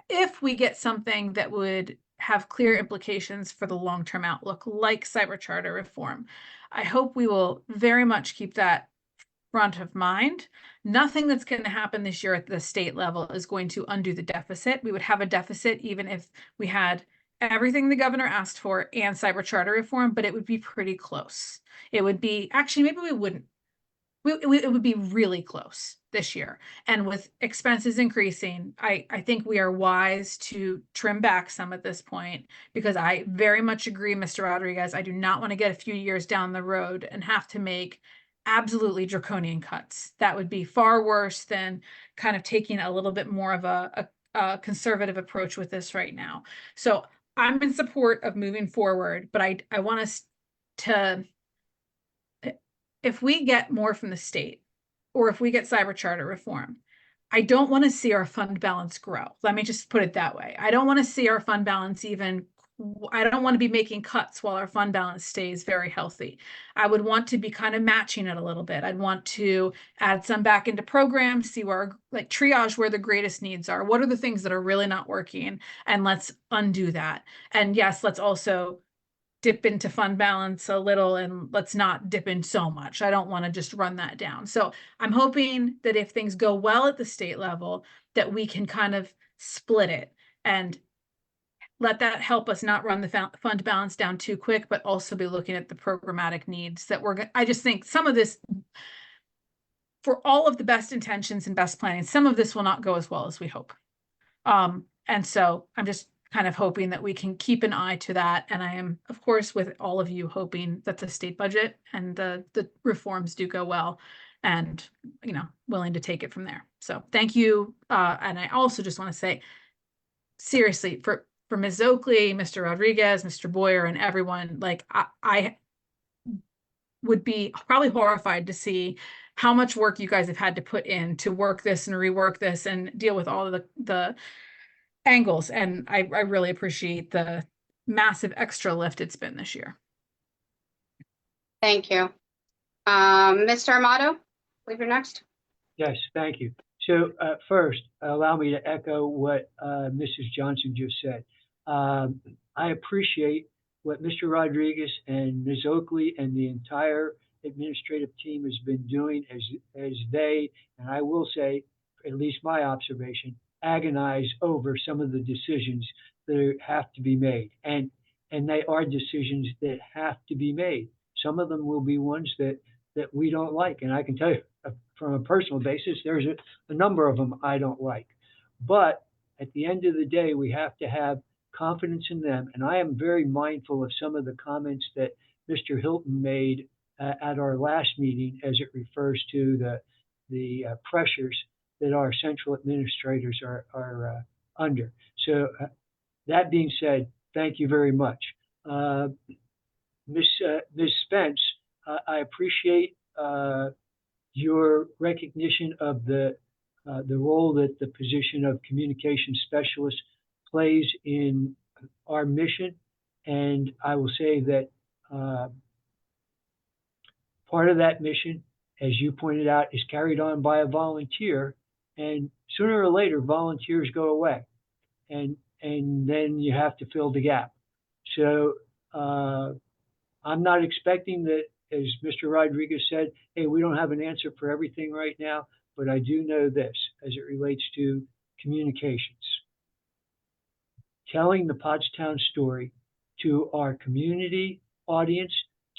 if we get something that would have clear implications for the long-term outlook, like cyber charter reform, I hope we will very much keep that front of mind. Nothing that's going to happen this year at the state level is going to undo the deficit. We would have a deficit even if we had everything the governor asked for and cyber charter reform, but it would be pretty close. It would be, actually, maybe we wouldn't. It would be really close this year. And with expenses increasing, I think we are wise to trim back some at this point, because I very much agree, Mr. Rodriguez. I do not want to get a few years down the road and have to make absolutely draconian cuts. That would be far worse than kind of taking a little bit more of a conservative approach with this right now. So I'm in support of moving forward, but I want us to, if we get more from the state, or if we get cyber charter reform, I don't want to see our fund balance grow. Let me just put it that way. I don't want to see our fund balance I don't want to be making cuts while our fund balance stays very healthy. I would want to be kind of matching it a little bit. I'd want to add some back into programs, see where, like, triage where the greatest needs are. What are the things that are really not working? And let's undo that. And yes, let's also dip into fund balance a little, and let's not dip in so much. I don't want to just run that down. So I'm hoping that if things go well at the state level, that we can kind of split it and let that help us not run the fund balance down too quick, but also be looking at the programmatic needs that I just think some of this, for all of the best intentions and best planning, some of this will not go as well as we hope. And so I'm just kind of hoping that we can keep an eye to that. And I am, of course, with all of you, hoping that the state budget and the reforms do go well, and, willing to take it from there. So thank you. And I also just want to say, seriously, for Ms. Oakley, Mr. Rodriguez, Mr. Boyer, and everyone, like, I would be probably horrified to see how much work you guys have had to put in to work this and rework this and deal with all of the angles. And I really appreciate the massive extra lift it's been this year. Thank you. Mr. Amato, I believe you're next. Yes, thank you. So first, allow me to echo what Mrs. Johnson just said. I appreciate what Mr. Rodriguez and Ms. Oakley and the entire administrative team has been doing as they, and I will say, at least my observation, agonize over some of the decisions that have to be made. And they are decisions that have to be made. Some of them will be ones that we don't like. And I can tell you from a personal basis, there's a number of them I don't like. But at the end of the day, we have to have confidence in them. And I am very mindful of some of the comments that Mr. Hilton made at our last meeting as it refers to the pressures that our central administrators are under. So that being said, thank you very much. Ms. Spence, I appreciate your recognition of the role that the position of communication specialist plays in our mission. And I will say that part of that mission, as you pointed out, is carried on by a volunteer. And sooner or later, volunteers go away. And then you have to fill the gap. So I'm not expecting that, as Mr. Rodriguez said, hey, we don't have an answer for everything right now, but I do know this as it relates to communications. Telling the Pottstown story to our community audience,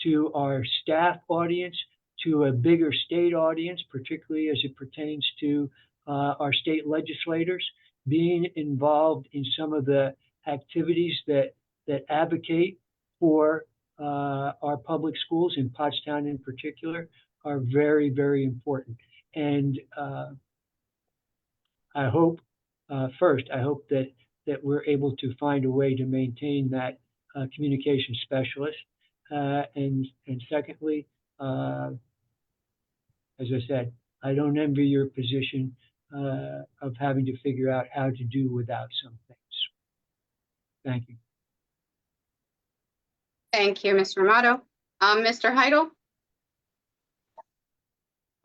to our staff audience, to a bigger state audience, particularly as it pertains to our state legislators, being involved in some of the activities that advocate for our public schools, in Pottstown in particular, are very, very important. And I hope, first, I hope that we're able to find a way to maintain that communication specialist. And secondly, as I said, I don't envy your position of having to figure out how to do without some things. Thank you. Thank you, Mr. Amato. Mr. Heidel?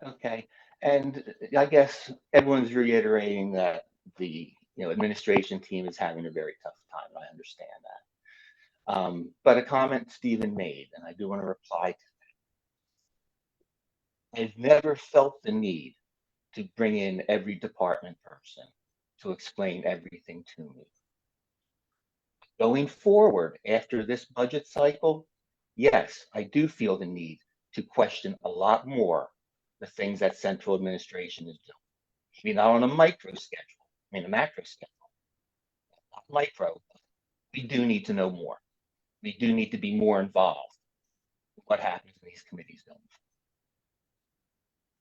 Okay, and I guess everyone's reiterating that the administration team is having a very tough time. I understand that. But a comment Stephen made, and I do want to reply to that. I've never felt the need to bring in every department person to explain everything to me. Going forward after this budget cycle, yes, I do feel the need to question a lot more the things that central administration is doing. Maybe not on a micro schedule, I mean a macro schedule, not micro. We do need to know more. We do need to be more involved in what happens in these committees going forward.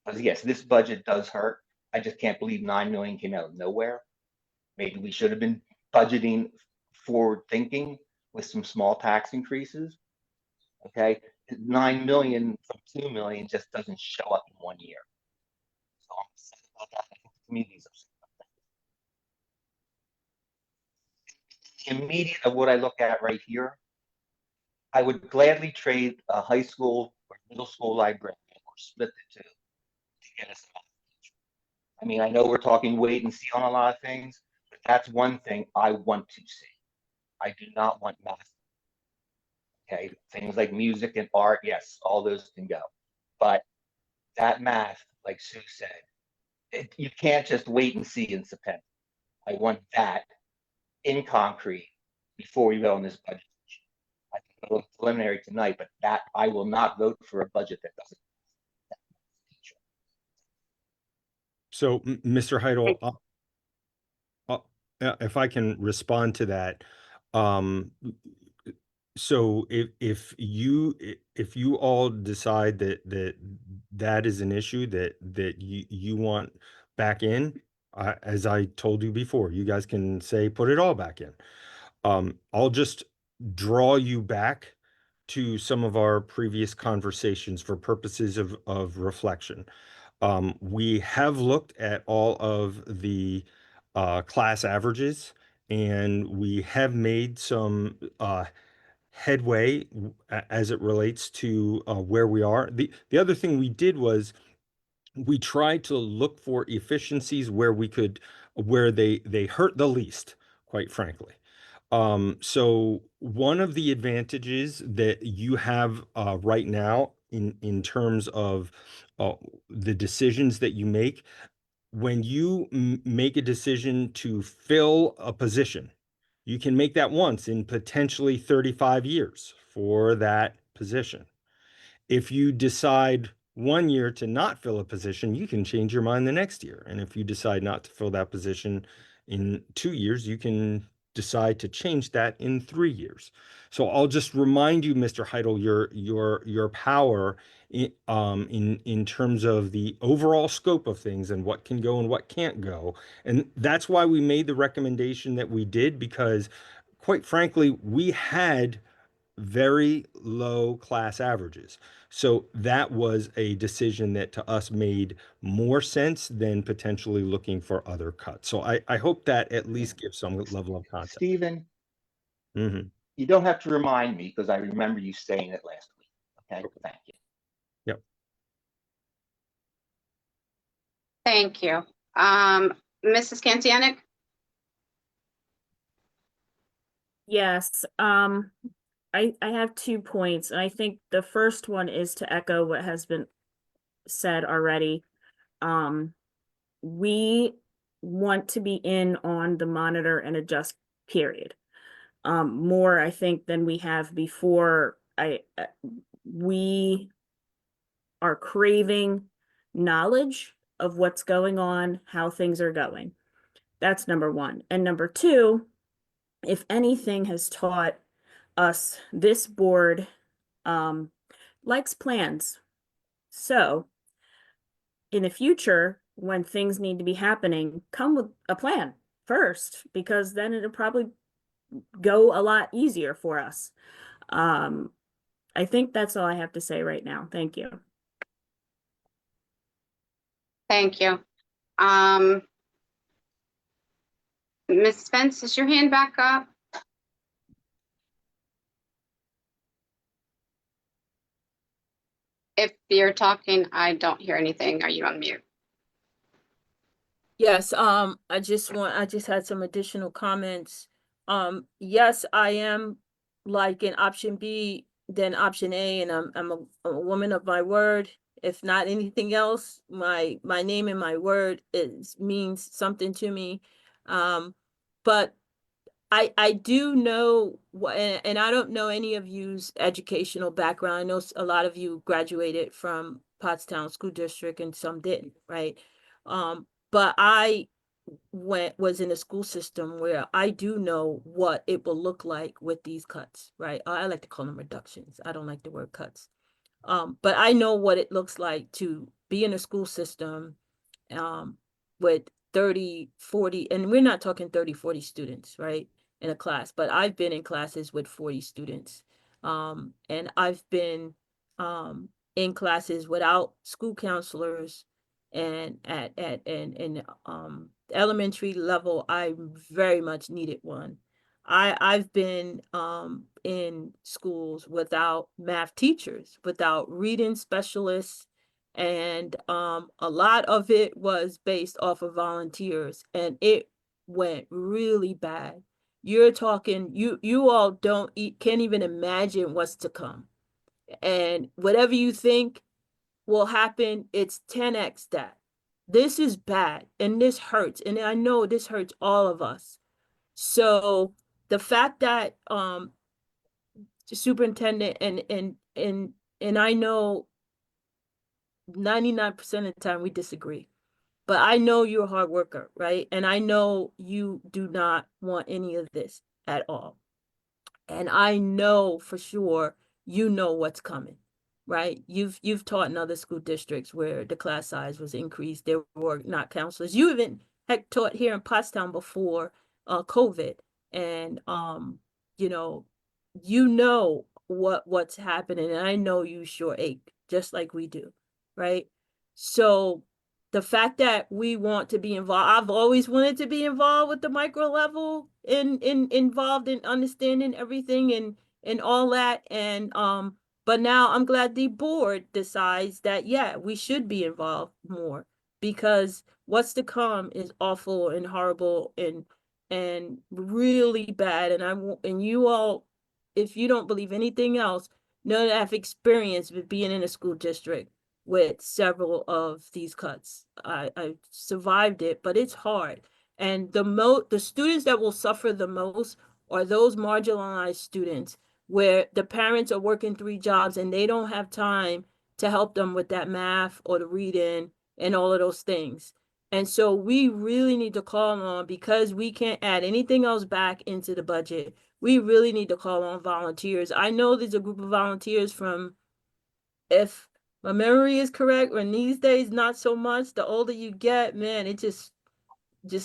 Because yes, this budget does hurt. I just can't believe 9 million came out of nowhere. Maybe we should have been budgeting forward thinking with some small tax increases. Okay, 9 million from 2 million just doesn't show up in 1 year. So I'm upset about that. I think the community's upset about that. The immediate of what I look at right here, I would gladly trade a high school or middle school librarian or split the two to get us a math teacher. I mean, I know we're talking wait and see on a lot of things, but that's one thing I want to see. I do not want math. Okay, things like music and art, yes, all those can go. But that math, like Sue said, you can't just wait and see in September. I want that in concrete before we vote on this budget. I think it'll look preliminary tonight, but that I will not vote for a budget that doesn't. So, Mr. Heidel, if I can respond to that, so if you all decide that is an issue that you want back in, as I told you before, you guys can say put it all back in. I'll just draw you back to some of our previous conversations for purposes of reflection. We have looked at all of the class averages, and we have made some headway as it relates to where we are. The other thing we did was we tried to look for efficiencies where they hurt the least, quite frankly. So one of the advantages that you have right now in terms of the decisions that you make, when you make a decision to fill a position, you can make that once in potentially 35 years for that position. If you decide 1 year to not fill a position, you can change your mind the next year. And if you decide not to fill that position in 2 years, you can decide to change that in 3 years. So I'll just remind you, Mr. Heidel, your power in terms of the overall scope of things and what can go and what can't go. And that's why we made the recommendation that we did, because quite frankly, we had very low class averages. So that was a decision that to us made more sense than potentially looking for other cuts. So I hope that at least gives some level of context. Stephen, Mm-hmm. you don't have to remind me because I remember you saying it last week. Okay, thank you. Yep. Thank you. Mrs. Kantianik? Yes, I have 2 points, and I think the first one is to echo what has been said already. We want to be in on the monitor and adjust period. More, I think, than we have before. We are craving knowledge of what's going on, how things are going. That's number one. And number two, if anything has taught us, this board likes plans. So in the future, when things need to be happening, come with a plan first, because then it'll probably go a lot easier for us. I think that's all I have to say right now. Thank you. Thank you. Ms. Spence, is your hand back up? If you're talking, I don't hear anything. Are you on mute? Yes, I just had some additional comments. Yes, I am like in option B than option A, and I'm a woman of my word. If not anything else, my name and my word means something to me. But I do know, and I don't know any of you's educational background. I know a lot of you graduated from Pottstown School District and some didn't, right? But I was in a school system where I do know what it will look like with these cuts, right? I like to call them reductions. I don't like the word cuts. But I know what it looks like to be in a school system with 30, 40, and we're not talking 30, 40 students, right, in a class, but I've been in classes with 40 students. And I've been in classes without school counselors, and and elementary level, I very much needed one. I've been in schools without math teachers, without reading specialists, and a lot of it was based off of volunteers, and it went really bad. You're talking, you all can't even imagine what's to come. And whatever you think will happen, it's 10x that. This is bad and this hurts, and I know this hurts all of us. So the fact that the superintendent and I know 99% of the time we disagree, but I know you're a hard worker, right? And I know you do not want any of this at all. And I know for sure you know what's coming, right? You've taught in other school districts where the class size was increased. There were not counselors. You even had taught here in Pottstown before COVID. And you know what's happening, and I know you sure ache just like we do, right? So the fact that we want to be involved, I've always wanted to be involved with the micro level, involved in understanding everything and all that. And but now I'm glad the board decides that, yeah, we should be involved more, because what's to come is awful and horrible and really bad. And you all, if you don't believe anything else, know that I've experienced with being in a school district with several of these cuts. I survived it, but it's hard. And the students that will suffer the most are those marginalized students where the parents are working 3 jobs and they don't have time to help them with that math or the reading and all of those things. And so we really need to call on, because we can't add anything else back into the budget, we really need to call on volunteers. I know there's a group of volunteers from, if my memory is correct, and these days not so much, the older you get, man, it just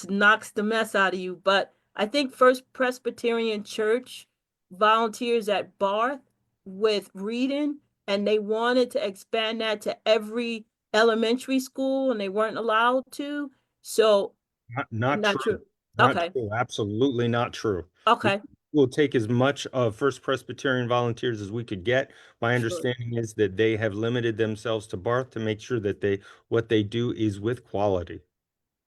knocks the mess out of you. But I think First Presbyterian Church volunteers at Barth with reading, and they wanted to expand that to every elementary school, and they weren't allowed to. So Not not true. true. Not Okay. true. Absolutely not true. Okay. We'll take as much of First Presbyterian volunteers as we could get. My Sure. understanding is that they have limited themselves to Barth to make sure that what they do is with quality.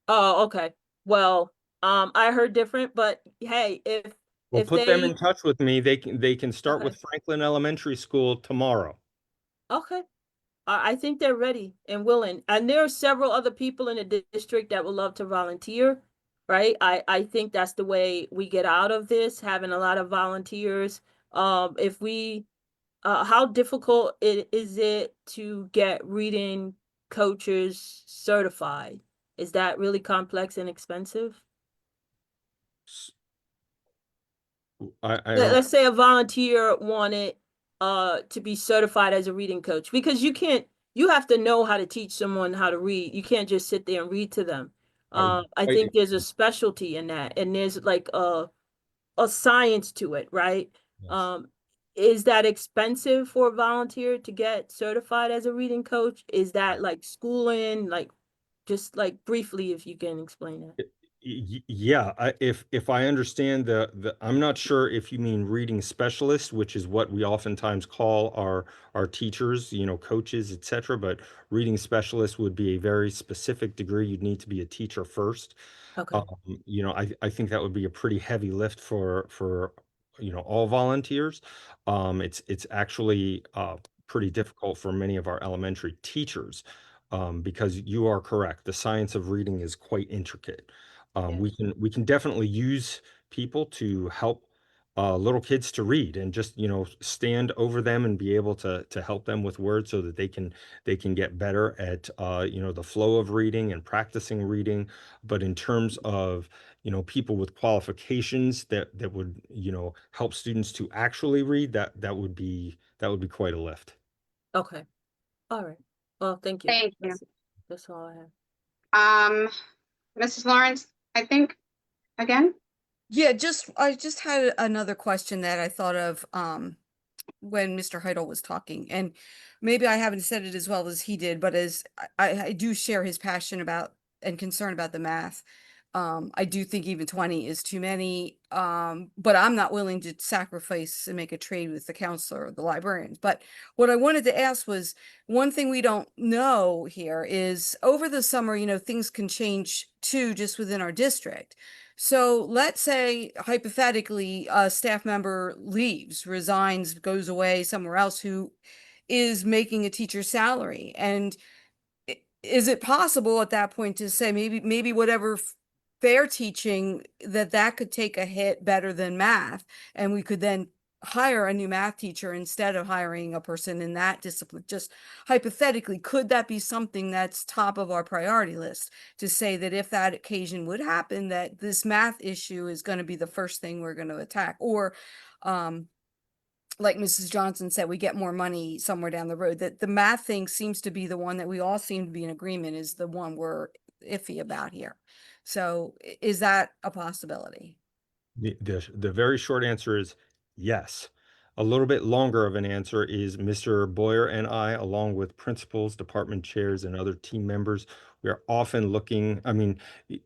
Oh, okay. Well, I heard different, but hey, Well, if put them they in touch with me. They can start okay. with Franklin Elementary School tomorrow. Okay. I think they're ready and willing. And there are several other people in the district that would love to volunteer, right? I think that's the way we get out of this, having a lot of volunteers. If we, how difficult is it to get reading coaches certified? Is that really complex and expensive? I don't. Let's say a volunteer wanted to be certified as a reading coach, because you have to know how to teach someone how to read. You can't just sit there and read to them. I think there's a specialty in that, and there's like a science to it, right? Yes. Is that expensive for a volunteer to get certified as a reading coach? Is that like schooling, like just like briefly, if you can explain that? Yeah, if I understand I'm not sure if you mean reading specialist, which is what we oftentimes call our teachers, coaches, etc. But reading specialist would be a very specific degree. You'd need to be a teacher first. Okay. I think that would be a pretty heavy lift for all volunteers. It's actually pretty difficult for many of our elementary teachers, because you are correct. The science of reading is quite intricate. Yeah. We can definitely use people to help little kids to read, and just stand over them and be able to help them with words so that they can get better at the flow of reading and practicing reading. But in terms of people with qualifications that would help students to actually read, that would be quite a lift. Okay. All right. Well, thank you. Thank you. That's all I have. Mrs. Lawrence, I think, again? Yeah, I just had another question that I thought of when Mr. Heidel was talking, and maybe I haven't said it as well as he did, but as I do share his passion about and concern about the math. I do think even 20 is too many, but I'm not willing to sacrifice and make a trade with the counselor or the librarians. But what I wanted to ask was, one thing we don't know here is over the summer, things can change too, just within our district. So let's say hypothetically, a staff member leaves, resigns, goes away somewhere else, who is making a teacher's salary. And is it possible at that point to say maybe whatever they're teaching, that could take a hit better than math, and we could then hire a new math teacher instead of hiring a person in that discipline? Just hypothetically, could that be something that's top of our priority list, to say that if that occasion would happen, that this math issue is going to be the first thing we're going to attack? Or like Mrs. Johnson said, we get more money somewhere down the road. That the math thing seems to be the one that we all seem to be in agreement is the one we're iffy about here. So is that a possibility? The very short answer is yes. A little bit longer of an answer is Mr. Boyer and I, along with principals, department chairs, and other team members, we are often looking. I mean,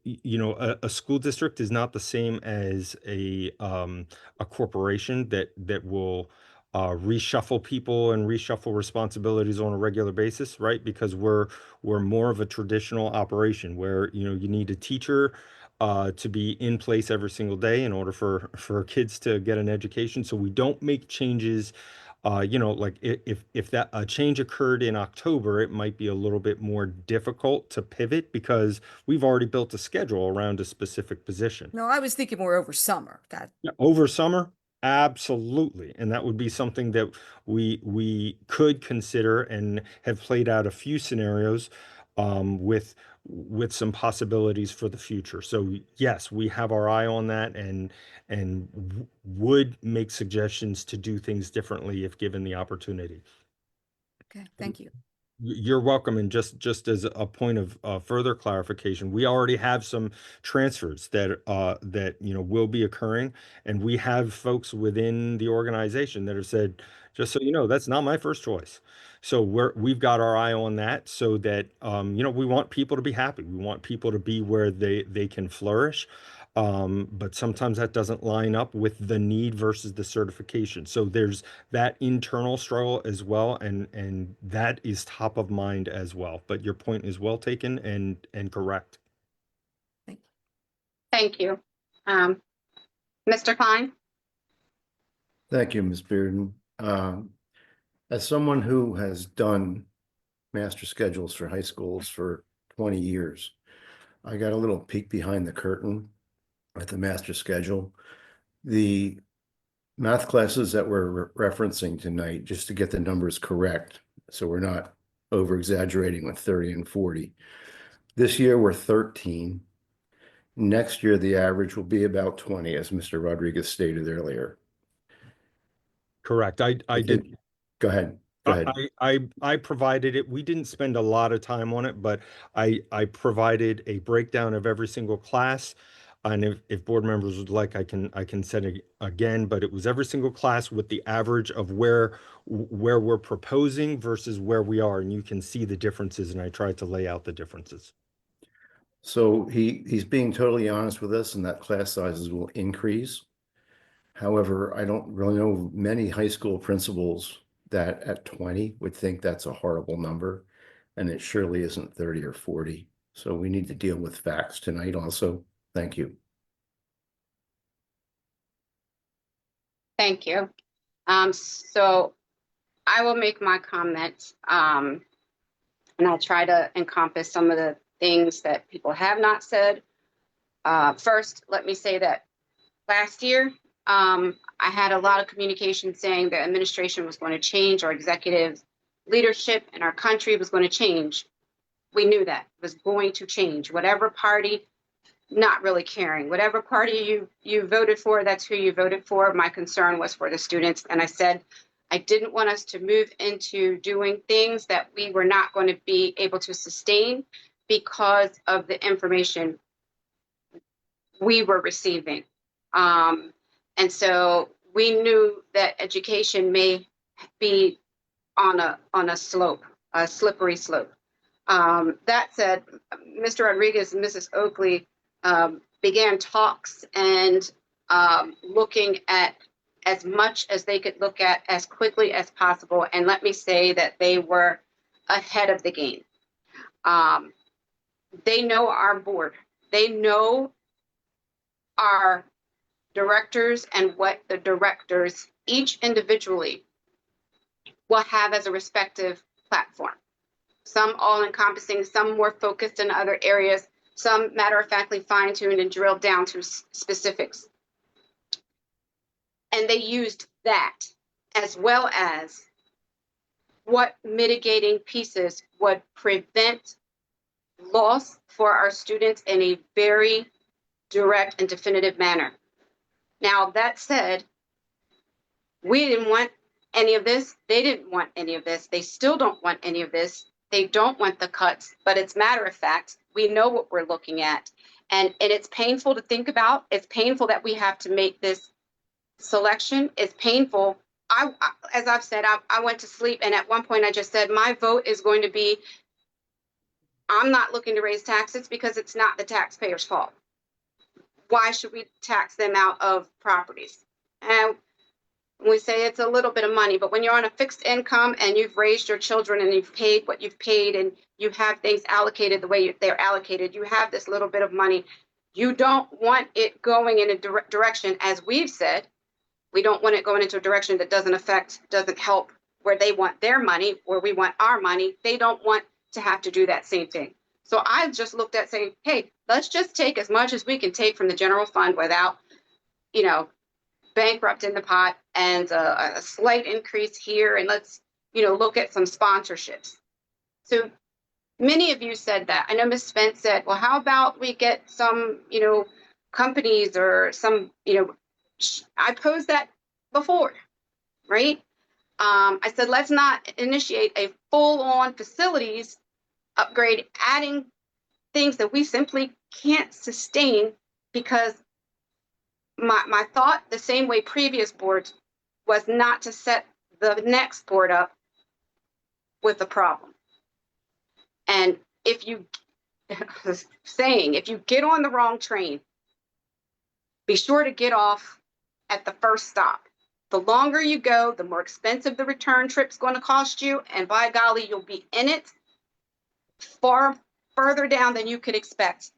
a school district is not the same as a corporation that will reshuffle people and reshuffle responsibilities on a regular basis, right? Because we're more of a traditional operation where you need a teacher to be in place every single day in order for kids to get an education. So we don't make changes. Like if that a change occurred in October, it might be a little bit more difficult to pivot because we've already built a schedule around a specific position. No, I was thinking more over summer. Yeah, over summer, absolutely. And that would be something that we could consider and have played out a few scenarios with some possibilities for the future. So yes, we have our eye on that, and would make suggestions to do things differently if given the opportunity. Okay, thank you. You're welcome. And just as a point of further clarification, we already have some transfers that will be occurring, and we have folks within the organization that have said, just so you know, that's not my first choice. So we've got our eye on that, so that we want people to be happy. We want people to be where they can flourish. But sometimes that doesn't line up with the need versus the certification. So there's that internal struggle as well, and that is top of mind as well. But your point is well taken and correct. Thank you. Mr. Klein? Thank you, Ms. Bearden. As someone who has done master schedules for high schools for 20 years, I got a little peek behind the curtain at the master schedule. The math classes that we're referencing tonight, just to get the numbers correct, so we're not over exaggerating with 30 and 40. This year we're 13. Next year, the average will be about 20, as Mr. Rodriguez stated earlier. Correct. I did. Go ahead. Go ahead. I provided it. We didn't spend a lot of time on it, but I provided a breakdown of every single class. And if board members would like, I can send it again, but it was every single class with the average of where we're proposing versus where we are, and you can see the differences, and I tried to lay out the differences. So he's being totally honest with us, and that class sizes will increase. However, I don't really know many high school principals that at 20 would think that's a horrible number, and it surely isn't 30 or 40. So we need to deal with facts tonight also. Thank you. Thank you. So I will make my comments, and I'll try to encompass some of the things that people have not said. First, let me say that last year, I had a lot of communication saying the administration was going to change, our executive leadership in our country was going to change. We knew that it was going to change. Whatever party, not really caring. Whatever party you voted for, that's who you voted for. My concern was for the students. And I said, I didn't want us to move into doing things that we were not going to be able to sustain because of the information we were receiving. And so we knew that education may be on a slope, a slippery slope. That said, Mr. Rodriguez and Mrs. Oakley began talks and looking at as much as they could look at as quickly as possible. And let me say that they were ahead of the game. They know our board. They know our directors and what the directors each individually will have as a respective platform. Some all encompassing, some more focused in other areas, some matter of factly fine-tuned and drilled down to specifics. And they used that as well as what mitigating pieces would prevent loss for our students in a very direct and definitive manner. Now, that said, we didn't want any of this. They didn't want any of this. They still don't want any of this. They don't want the cuts, but it's matter of fact, we know what we're looking at. And it's painful to think about. It's painful that we have to make this selection. It's painful. As I've said, I went to sleep, and at one point I just said, my vote is going to be, I'm not looking to raise taxes because it's not the taxpayers' fault. Why should we tax them out of properties? And we say it's a little bit of money, but when you're on a fixed income and you've raised your children and you've paid what you've paid and you have things allocated the way they're allocated, you have this little bit of money. You don't want it going in a direction, as we've said, we don't want it going into a direction that doesn't help where they want their money, where we want our money. They don't want to have to do that same thing. So I just looked at saying, hey, let's just take as much as we can take from the general fund without, bankrupting the pot, and a slight increase here. And let's, look at some sponsorships. So many of you said that. I know Ms. Spence said, well, how about we get some, companies or some, I posed that before, right? I said, let's not initiate a full-on facilities upgrade, adding things that we simply can't sustain, because my thought, the same way previous boards, was not to set the next board up with a problem. And if you get on the wrong train, be sure to get off at the first stop. The longer you go, the more expensive the return trip's going to cost you. And by golly, you'll be in it far further down than you could expect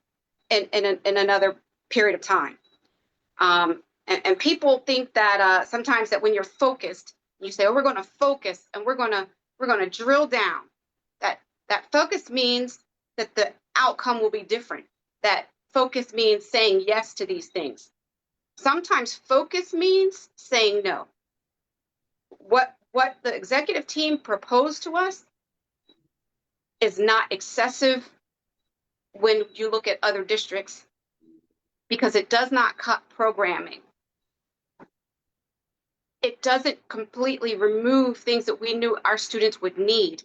in another period of time. And people think that sometimes that when you're focused, you say, oh, we're going to focus and we're going to drill down. That focus means that the outcome will be different. That focus means saying yes to these things. Sometimes focus means saying no. What the executive team proposed to us is not excessive when you look at other districts, because it does not cut programming. It doesn't completely remove things that we knew our students would need.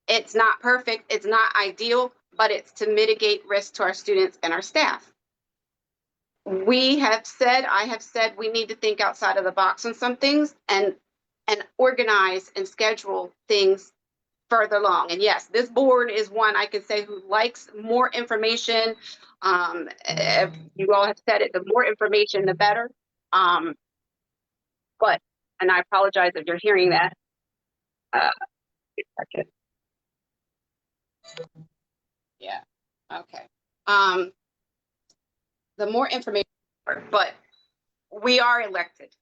It's not perfect, it's not ideal, but it's to mitigate risk to our students and our staff. I have said we need to think outside of the box on some things and organize and schedule things further along. And yes, this board is one I can say who likes more information. If you all have said it, the more information, the better. But, and I apologize if you're hearing that. Yeah, okay. The more information, but we are elected.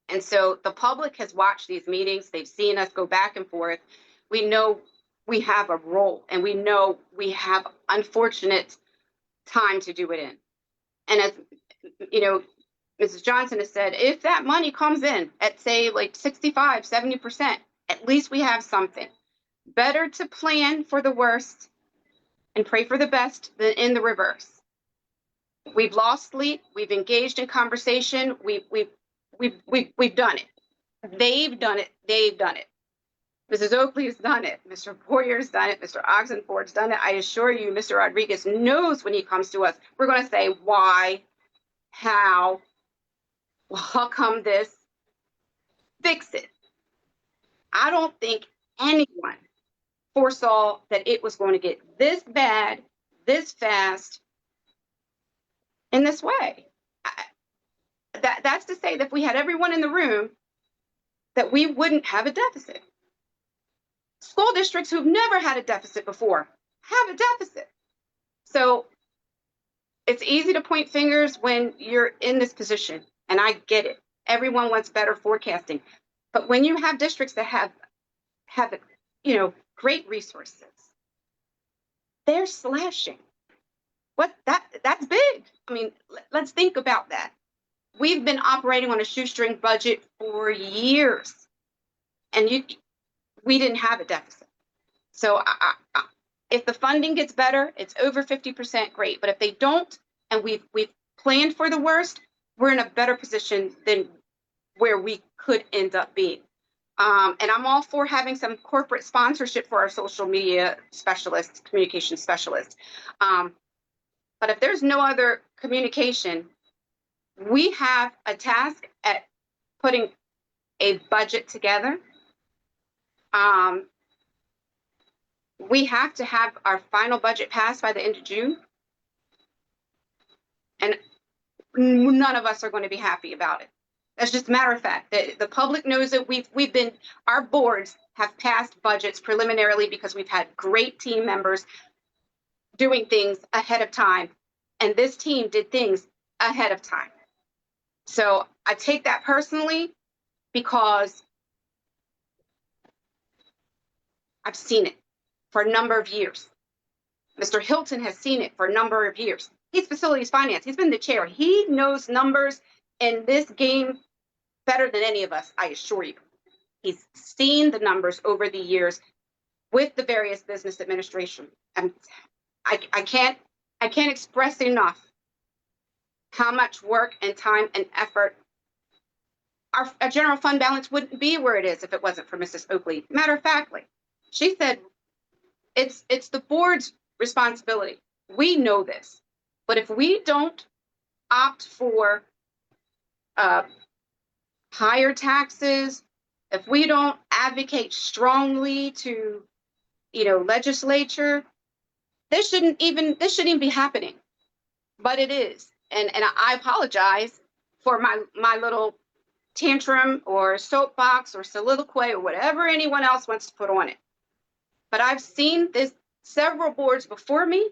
And so the public has watched these meetings. They've seen us go back and forth. We know we have a role and we know we have unfortunate time to do it in. And as you know, Mrs. Johnson has said, if that money comes in at say like 65, 70%, at least we have something. Better to plan for the worst and pray for the best than in the reverse. We've lost sleep. We've engaged in conversation. We've done it. They've done it. They've done it. Mrs. Oakley has done it. Mr. Boyer's done it. Mr. Oxenford's done it. I assure you, Mr. Rodriguez knows when he comes to us, we're going to say why, how, well, how come this? Fix it. I don't think anyone foresaw that it was going to get this bad, this fast, in this way. That's to say that if we had everyone in the room, that we wouldn't have a deficit. School districts who've never had a deficit before have a deficit. So it's easy to point fingers when you're in this position, and I get it. Everyone wants better forecasting. But when you have districts that have great resources, they're slashing. That's big. I mean, let's think about that. We've been operating on a shoestring budget for years, and we didn't have a deficit. So if the funding gets better, it's over 50%, great. But if they don't, and we've planned for the worst, we're in a better position than where we could end up being. And I'm all for having some corporate sponsorship for our social media specialists, communication specialists. But if there's no other communication, we have a task at putting a budget together. We have to have our final budget passed by the end of June. And none of us are going to be happy about it. That's just a matter of fact. The public knows that our boards have passed budgets preliminarily because we've had great team members doing things ahead of time. And this team did things ahead of time. So I take that personally because I've seen it for a number of years. Mr. Hilton has seen it for a number of years. He's facilities finance. He's been the chair. He knows numbers in this game better than any of us, I assure you. He's seen the numbers over the years with the various business administration. And I can't express enough how much work and time and effort. Our general fund balance wouldn't be where it is if it wasn't for Mrs. Oakley. Matter of factly, she said it's the board's responsibility. We know this, but if we don't opt for higher taxes, if we don't advocate strongly to, legislature, this shouldn't even be happening, but it is. And I apologize for my little tantrum or soapbox or soliloquy or whatever anyone else wants to put on it. But I've seen this several boards before me,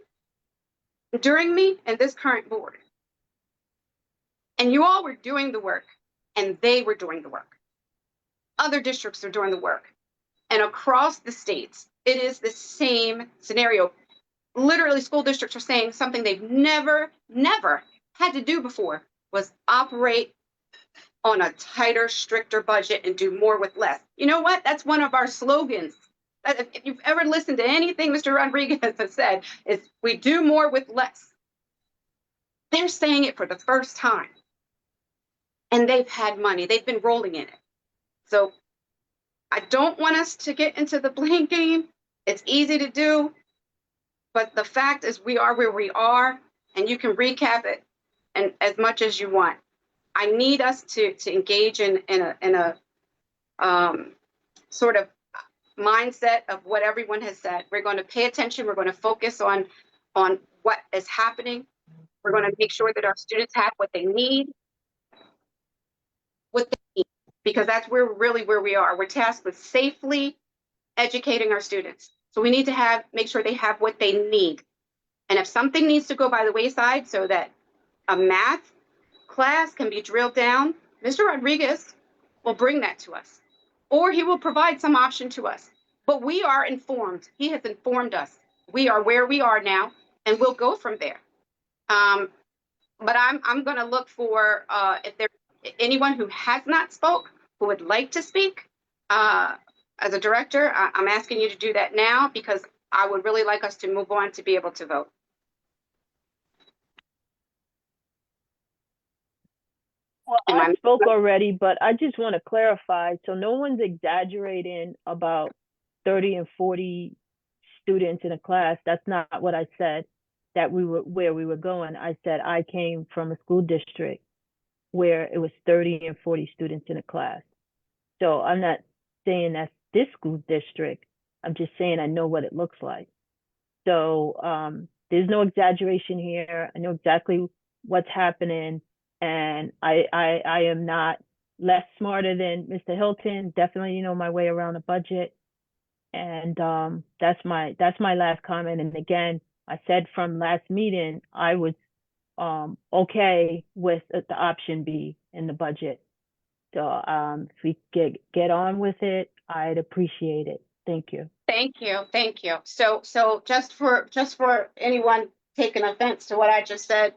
during me, and this current board. And you all were doing the work, and they were doing the work. Other districts are doing the work. And across the states, it is the same scenario. Literally, school districts are saying something they've never had to do before was operate on a tighter, stricter budget and do more with less. You know what? That's one of our slogans. If you've ever listened to anything Mr. Rodriguez has said, is we do more with less. They're saying it for the first time. And they've had money. They've been rolling in it. So I don't want us to get into the blame game. It's easy to do. But the fact is we are where we are, and you can recap it and as much as you want. I need us to engage in a sort of mindset of what everyone has said. We're going to pay attention. We're going to focus on what is happening. We're going to make sure that our students have what they need, because that's where we are. We're tasked with safely educating our students. So we need to make sure they have what they need. And if something needs to go by the wayside so that a math class can be drilled down, Mr. Rodriguez will bring that to us, or he will provide some option to us. But we are informed. He has informed us. We are where we are now, and we'll go from there. But I'm going to look for if there's anyone who has not spoke, who would like to speak. As a director, I'm asking you to do that now, because I would really like us to move on to be able to vote. Well, Am I I- spoke already, but I just want to clarify, so no one's exaggerating about 30 and 40 students in a class. That's not what I said, that where we were going. I said I came from a school district where it was 30 and 40 students in a class. So I'm not saying that's this school district. I'm just saying I know what it looks like. So there's no exaggeration here. I know exactly what's happening. And I am not less smarter than Mr. Hilton. Definitely know my way around a budget. And that's my last comment. And again, I said from last meeting, I was okay with the option B in the budget. So if we get on with it, I'd appreciate it. Thank you. Thank you. Thank you. So just for anyone taking offense to what I just said,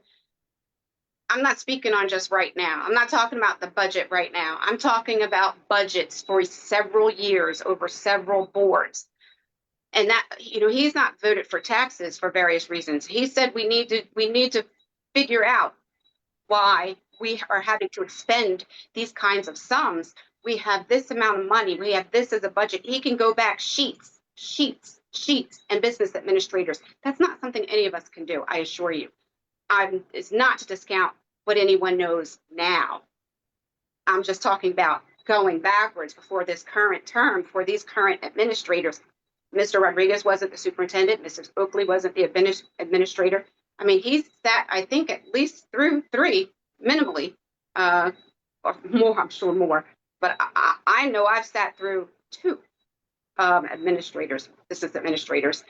I'm not speaking on just right now. I'm not talking about the budget right now. I'm talking about budgets for several years over several boards. And that, he's not voted for taxes for various reasons. He said we need to figure out why we are having to expend these kinds of sums. We have this amount of money. We have this as a budget. He can go back sheets, and business administrators. That's not something any of us can do, I assure you. It's not to discount what anyone knows now. I'm just talking about going backwards before this current term for these current administrators. Mr. Rodriguez wasn't the superintendent. Mrs. Oakley wasn't the administrator. I mean, he's sat, I think, at least through 3 minimally, or more, I'm sure more. But I know I've sat through 2 administrators, assistant administrators,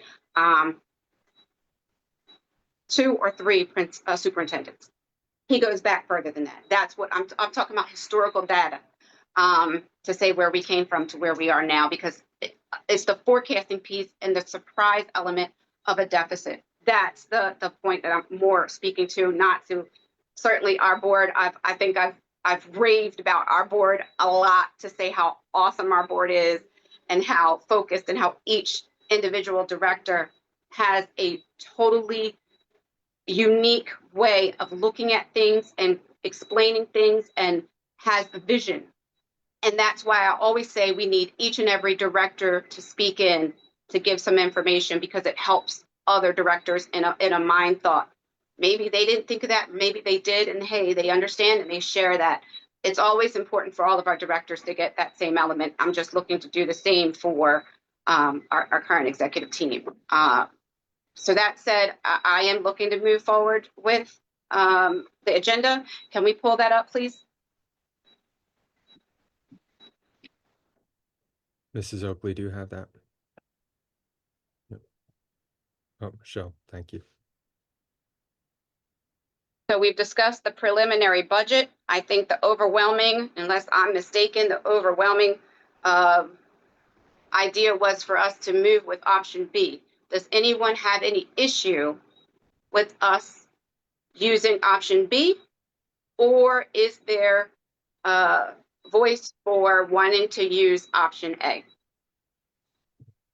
2 or 3 superintendents. He goes back further than that. That's what I'm talking about, historical data, to say where we came from to where we are now, because it's the forecasting piece and the surprise element of a deficit. That's the point that I'm more speaking to, not to certainly our board. I think I've raved about our board a lot to say how awesome our board is and how focused and how each individual director has a totally unique way of looking at things and explaining things and has a vision. And that's why I always say we need each and every director to speak in to give some information, because it helps other directors in a mind thought. Maybe they didn't think of that, maybe they did, and hey, they understand and they share that. It's always important for all of our directors to get that same element. I'm just looking to do the same for our current executive team. So that said, I am looking to move forward with the agenda. Can we pull that up, please? Mrs. Oakley, do you have that? Yep. Oh, Michelle, thank you. So we've discussed the preliminary budget. I think the overwhelming, unless I'm mistaken, the overwhelming idea was for us to move with option B. Does anyone have any issue with us using option B? Or is there voice for wanting to use option A?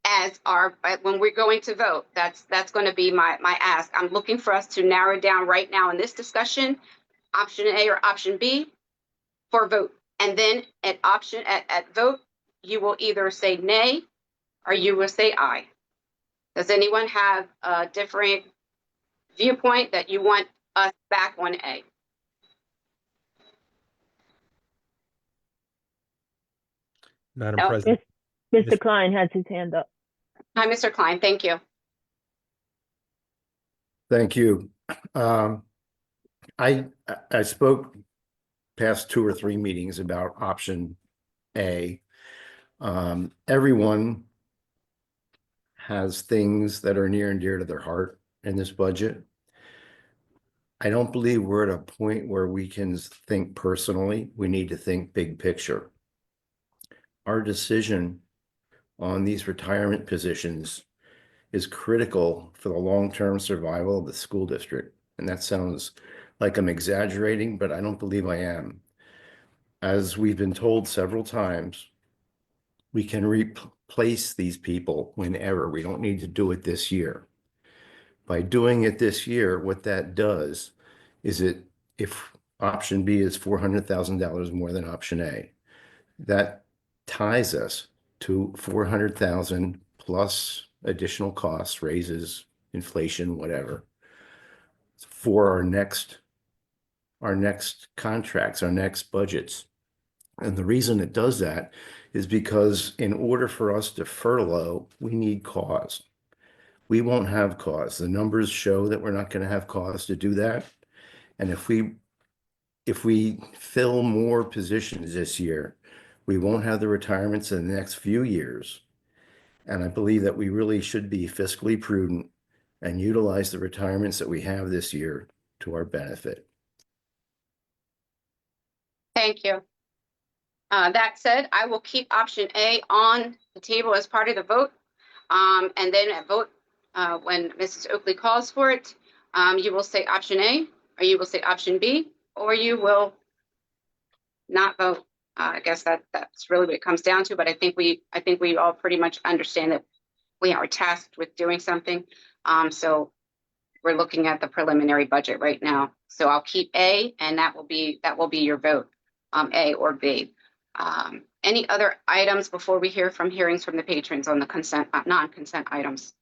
As when we're going to vote, that's going to be my ask. I'm looking for us to narrow down right now in this discussion, option A or option B for vote. And then at vote, you will either say nay or you will say aye. Does anyone have a different viewpoint that you want us back on A? Madam No. President. Mr. Miss- Klein has his hand up. Hi, Mr. Klein, thank you. Thank you. I spoke past 2 or 3 meetings about option A. Everyone has things that are near and dear to their heart in this budget. I don't believe we're at a point where we can think personally. We need to think big picture. Our decision on these retirement positions is critical for the long-term survival of the school district. And that sounds like I'm exaggerating, but I don't believe I am. As we've been told several times, we can replace these people whenever. We don't need to do it this year. By doing it this year, what that does is if option B is $400,000 more than option A, that ties us to 400,000 plus additional costs, raises, inflation, whatever, for our next contracts, our next budgets. And the reason it does that is because in order for us to furlough, we need cause. We won't have cause. The numbers show that we're not going to have cause to do that. And if we fill more positions this year, we won't have the retirements in the next few years. And I believe that we really should be fiscally prudent and utilize the retirements that we have this year to our benefit. Thank you. That said, I will keep option A on the table as part of the vote. And then at vote, when Mrs. Oakley calls for it, you will say option A, or you will say option B, or you will not vote. I guess that's really what it comes down to. But I think we all pretty much understand that we are tasked with doing something. So we're looking at the preliminary budget right now. So I'll keep A, and that will be your vote, A or B. Any other items before we hear from hearings from the patrons on the consent, non-consent items?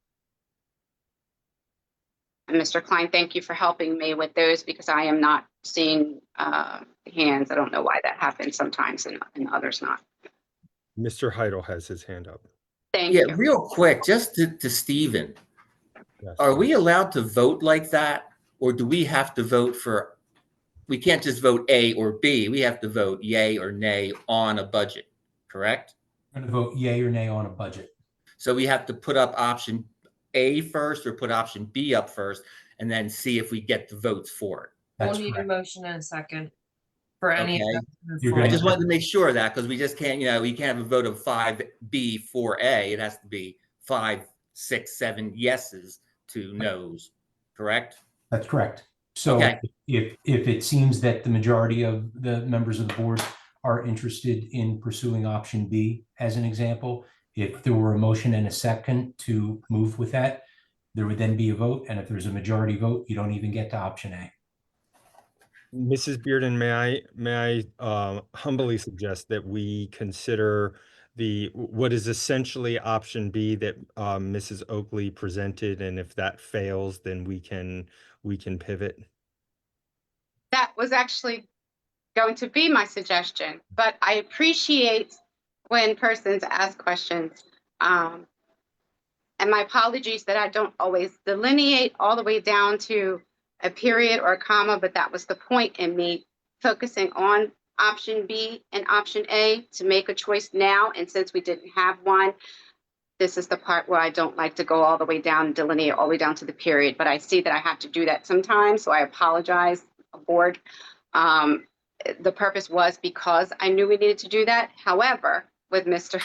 And Mr. Klein, thank you for helping me with those because I am not seeing hands. I don't know why that happens sometimes and others not. Mr. Heidel has his hand up. Thank Yeah, you. real quick, just to Stephen, Yes. are we allowed to vote like that? Or do we have to vote for, we can't just vote A or B, we have to vote yay or nay on a budget, correct? Going to vote yay or nay on a budget. So we have to put up option A first or put option B up first and then see if we get the votes for it. We'll That's need a correct. motion in a second for any of Okay. them to move You're I forward. just wanted to make sure of that because we just can't, we can't have a vote of 5B for A. It has to be 5, 6, 7 yeses to no's, correct? That's correct. So Okay. if it seems that the majority of the members of the board are interested in pursuing option B, as an example, if there were a motion and a second to move with that, there would then be a vote. And if there's a majority vote, you don't even get to option A. Mrs. Bearden, may I humbly suggest that we consider what is essentially option B that Mrs. Oakley presented, and if that fails, then we can pivot. That was actually going to be my suggestion, but I appreciate when persons ask questions. And my apologies that I don't always delineate all the way down to a period or a comma, but that was the point in me focusing on option B and option A to make a choice now. And since we didn't have one, this is the part where I don't like to go all the way down and delineate all the way down to the period, but I see that I have to do that sometimes. So I apologize, board. The purpose was because I knew we needed to do that. However, with Mr.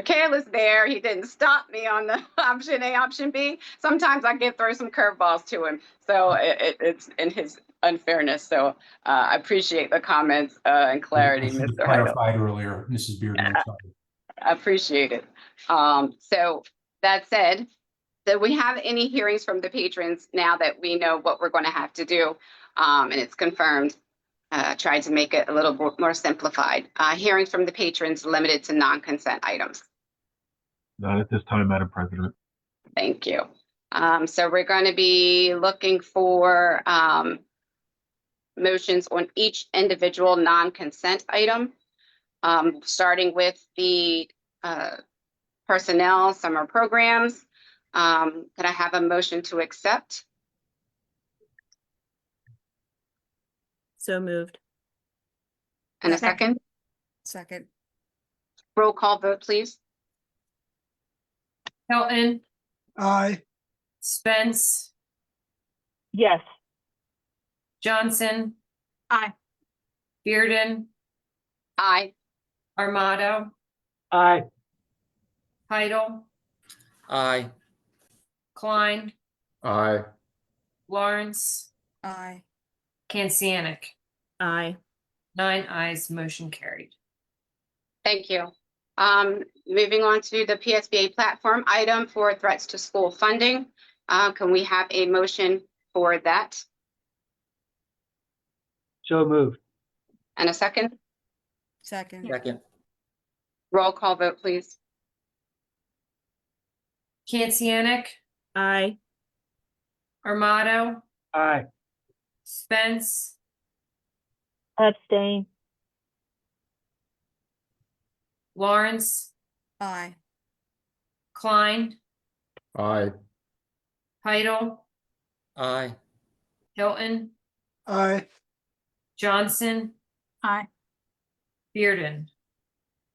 Careless there, he didn't stop me on the option A, option B. Sometimes I get throw some curveballs to him. So it's in his unfairness. So I appreciate the comments and clarity, I should have Mr. Heidel. clarified earlier, Mrs. Bearden. I'm sorry. I appreciate it. So that said, do we have any hearings from the patrons now that we know what we're going to have to do and it's confirmed? Tried to make it a little more simplified. Hearings from the patrons limited to non-consent items. Not at this time, Madam President. Thank you. So we're going to be looking for motions on each individual non-consent item. starting with the personnel summer programs. Could I have a motion to accept? So moved. And a second? Second. Roll call vote, please. Hilton, Aye. Spence, Yes. Johnson, Aye. Bearden, Aye. Armato, Aye. Heidel, Aye. Klein, Aye. Lawrence, Aye. Kancianik. Aye. 9 ayes, motion carried. Thank you. Moving on to the PSBA platform item for threats to school funding. Can we have a motion for that? So moved. And a second? Second. Second. Roll call vote, please. Kancianik, Aye. Armato, Aye. Spence, Abstain. Lawrence, Aye. Klein, Aye. Heidel, Aye. Hilton, Aye. Johnson, Aye. Bearden.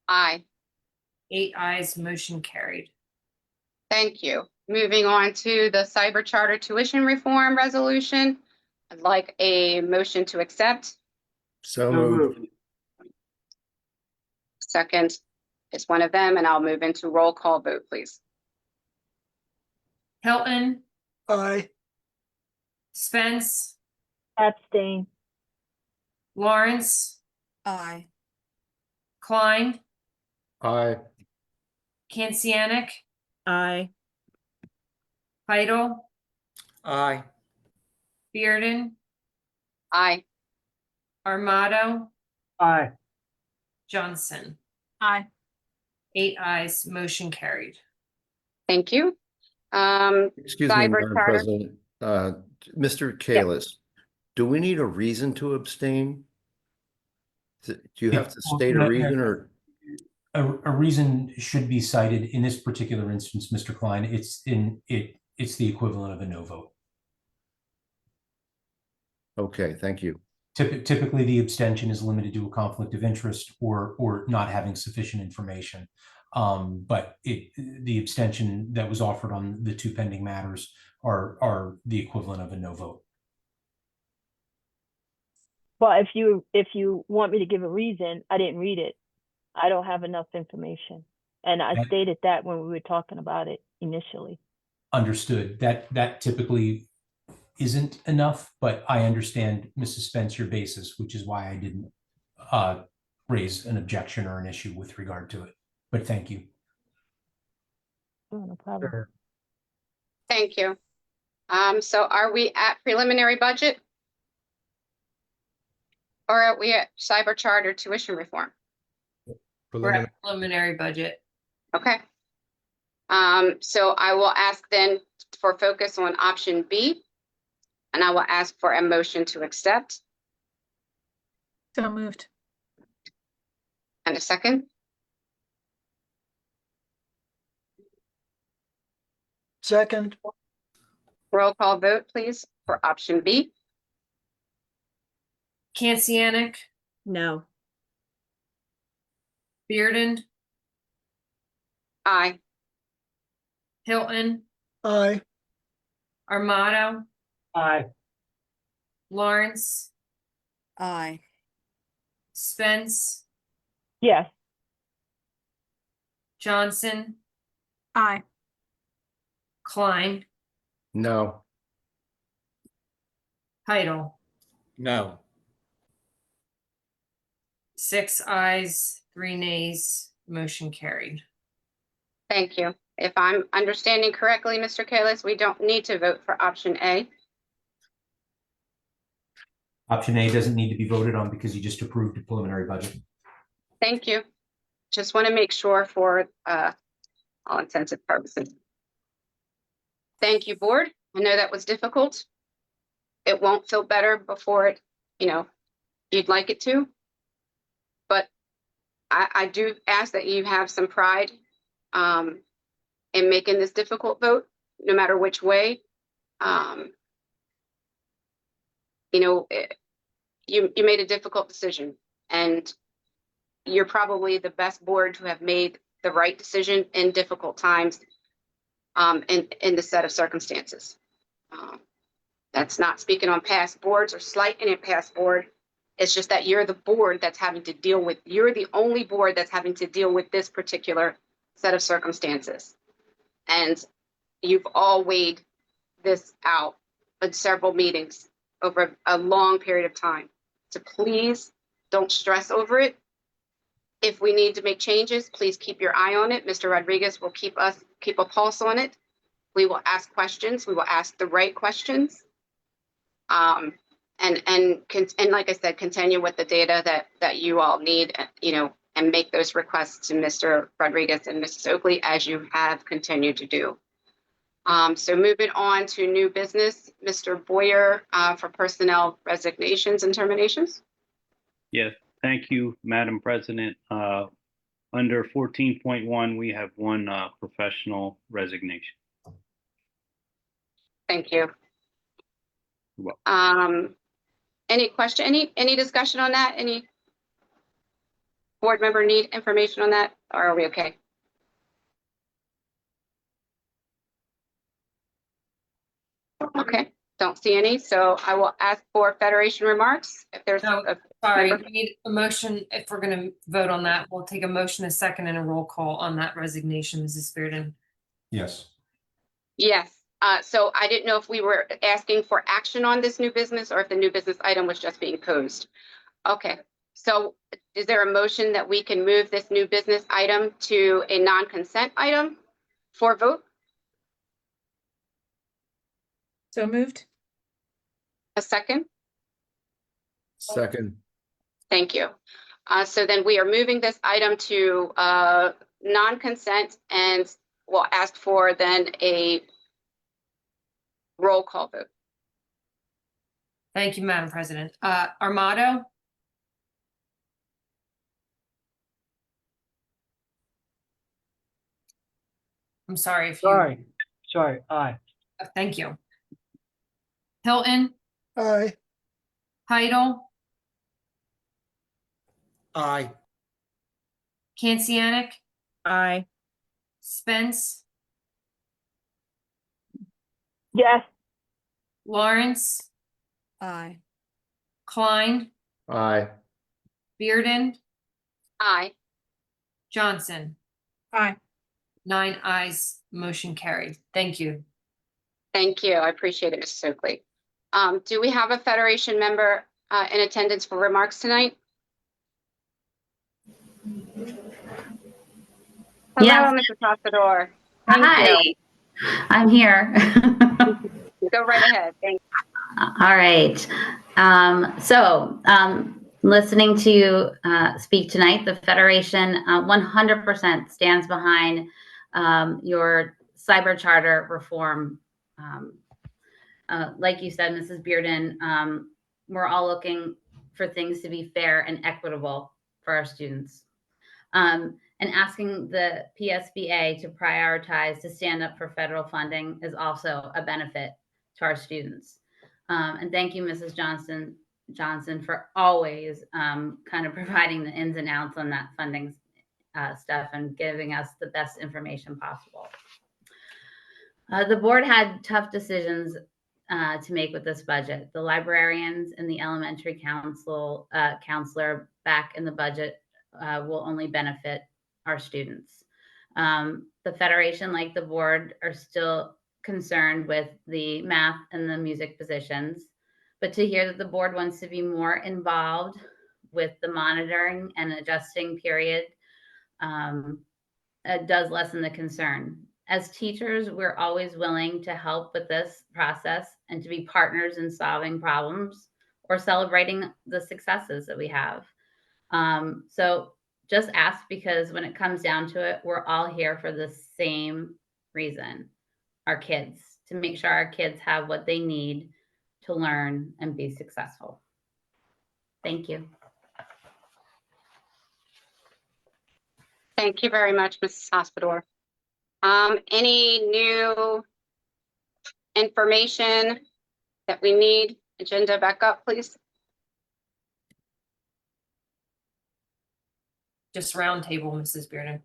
Aye. 8 ayes, motion carried. Thank you. Moving on to the cyber charter tuition reform resolution. I'd like a motion to accept. So So moved. moved. Second is one of them, and I'll move into roll call vote, please. Hilton, Aye. Spence, Abstain. Lawrence, Aye. Klein, Aye. Kancianik, Aye. Heidel, Aye. Bearden, Aye. Armato, Aye. Johnson. Aye. 8 ayes, motion carried. Thank you. Excuse me, Cyber Madam charter. President. Mr. Kalis, do we need a reason to abstain? Do you have to Well, state a no, reason or? A reason should be cited. In this particular instance, Mr. Klein, it's the equivalent of a no vote. Okay, thank you. Typically, the abstention is limited to a conflict of interest or not having sufficient information. But the abstention that was offered on the 2 pending matters are the equivalent of a no vote. But if you want me to give a reason, I didn't read it. I don't have enough information. And I That- stated that when we were talking about it initially. Understood. That typically isn't enough, but I understand, Mrs. Spence, your basis, which is why I didn't raise an objection or an issue with regard to it. But thank you. Oh, no problem. Sure. Thank you. So are we at preliminary budget? Or are we at cyber charter tuition reform? We're at preliminary budget. Okay. So I will ask then for focus on option B, and I will ask for a motion to accept. So moved. And a second. Second. Roll call vote, please, for option B. Kancianik, No. Bearden, Aye. Hilton, Aye. Armato, Aye. Lawrence, Aye. Spence, Yes. Johnson, Aye. Klein, No. Heidel. No. 6 ayes, 3 nays, motion carried. Thank you. If I'm understanding correctly, Mr. Kalis, we don't need to vote for option A. Option A doesn't need to be voted on because you just approved a preliminary budget. Thank you. Just want to make sure for all intents and purposes. Thank you, board. I know that was difficult. It won't feel better before it, you'd like it to. But I do ask that you have some pride in making this difficult vote, no matter which way. You know, you made a difficult decision, and you're probably the best board to have made the right decision in difficult times in the set of circumstances. That's not speaking on past boards or slighting a past board. It's just that you're the board that's having to deal with, you're the only board that's having to deal with this particular set of circumstances. And you've all weighed this out in several meetings over a long period of time. So please don't stress over it. If we need to make changes, please keep your eye on it. Mr. Rodriguez will keep a pulse on it. We will ask questions. We will ask the right questions. And like I said, continue with the data that you all need, you know, and make those requests to Mr. Rodriguez and Mrs. Oakley as you have continued to do. So moving on to new business, Mr. Boyer, for personnel resignations and terminations. Yes, thank you, Madam President. Under 14.1, we have one professional resignation. Thank you. You're welcome. Any question, any discussion on that? Any board member need information on that, or are we okay? Okay, don't see any, so I will ask for Federation remarks. If there's No, a Sorry, member- we need a motion. If we're gonna vote on that, we'll take a motion, a second, and a roll call on that resignation, Mrs. Spearden. Yes. Yes, so I didn't know if we were asking for action on this new business or if the new business item was just being posed. Okay, so is there a motion that we can move this new business item to a non-consent item for vote? So moved. A second? Second. Thank you. So then we are moving this item to non-consent, and we'll ask for then a roll call vote. Thank you, Madam President. Armato? I'm sorry if you. Sorry, aye. Thank you. Hilton, Aye. Heidel, Aye. Kancianik, Aye. Spence, Yes. Lawrence, Aye. Klein, Aye. Bearden, Aye. Johnson. Aye. 9 ayes, motion carried. Thank you. Thank you. I appreciate it, Mrs. Oakley. Do we have a Federation member in attendance for remarks tonight? Hello, Yes. Mrs. Pasador. Thank Hi, you. I'm here. Go right ahead. Thank you. All right. Listening to you speak tonight, the Federation 100% stands behind your cyber charter reform. Like you said, Mrs. Bearden, we're all looking for things to be fair and equitable for our students. And asking the PSBA to prioritize to stand up for federal funding is also a benefit to our students. And thank you, Mrs. Johnson, for always kind of providing the ins and outs on that funding stuff and giving us the best information possible. The board had tough decisions to make with this budget. The librarians and the elementary counselor back in the budget will only benefit our students. The Federation, like the board, are still concerned with the math and the music positions, but to hear that the board wants to be more involved with the monitoring and adjusting period does lessen the concern. As teachers, we're always willing to help with this process and to be partners in solving problems or celebrating the successes that we have. So just ask, because when it comes down to it, we're all here for the same reason, our kids, to make sure our kids have what they need to learn and be successful. Thank you. Thank you very much, Mrs. Hospodor. Any new information that we need? Agenda back up, please. Just roundtable, Mrs. Bearden.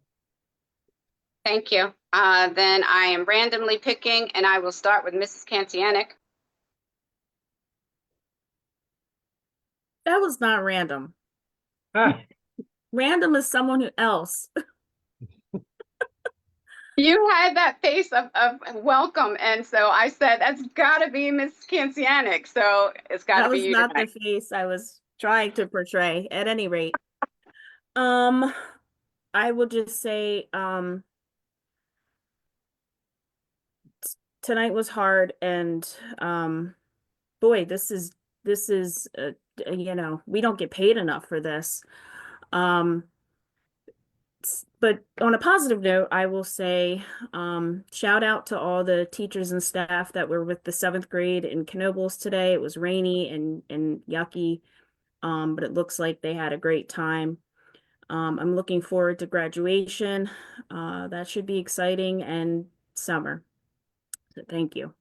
Thank you. Then I am randomly picking, and I will start with Mrs. Kantianik. That was not random. Random is someone else. You had that face of welcome, and so I said, that's gotta be Mrs. Kantianik, so it's gotta That be was you not tonight. the face I was trying to portray at any rate. I will just say, tonight was hard, and boy, this is you know, we don't get paid enough for this. But on a positive note, I will say, shout out to all the teachers and staff that were with the 7th grade in Knoebels today. It was rainy and yucky, but it looks like they had a great time. I'm looking forward to graduation. That should be exciting, and summer. So thank you.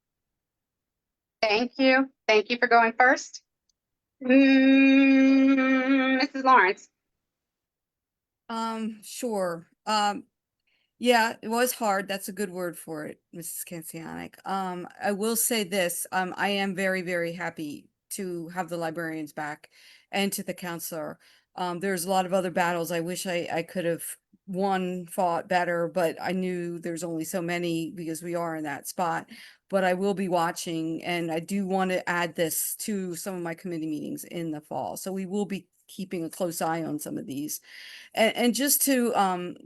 Thank you. Thank you for going first. Mrs. Lawrence. Sure. Yeah, it was hard. That's a good word for it, Mrs. Kansianik. I will say this, I am very, very happy to have the librarians back and to the counselor. There's a lot of other battles I wish I could have fought better, but I knew there's only so many because we are in that spot. But I will be watching, and I do want to add this to some of my committee meetings in the fall. So we will be keeping a close eye on some of these. And just to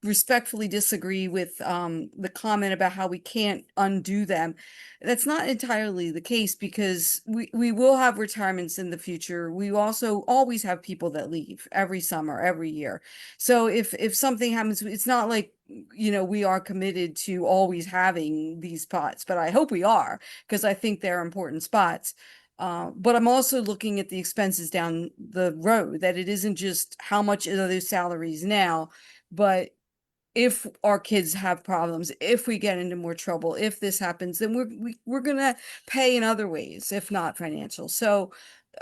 respectfully disagree with the comment about how we can't undo them, that's not entirely the case, because we will have retirements in the future. We also always have people that leave every summer, every year. So if something happens, it's not like, you know, we are committed to always having these spots, but I hope we are, because I think they're important spots. But I'm also looking at the expenses down the road, that it isn't just how much are those salaries now, but if our kids have problems, if we get into more trouble, if this happens, then we're gonna pay in other ways, if not financial. So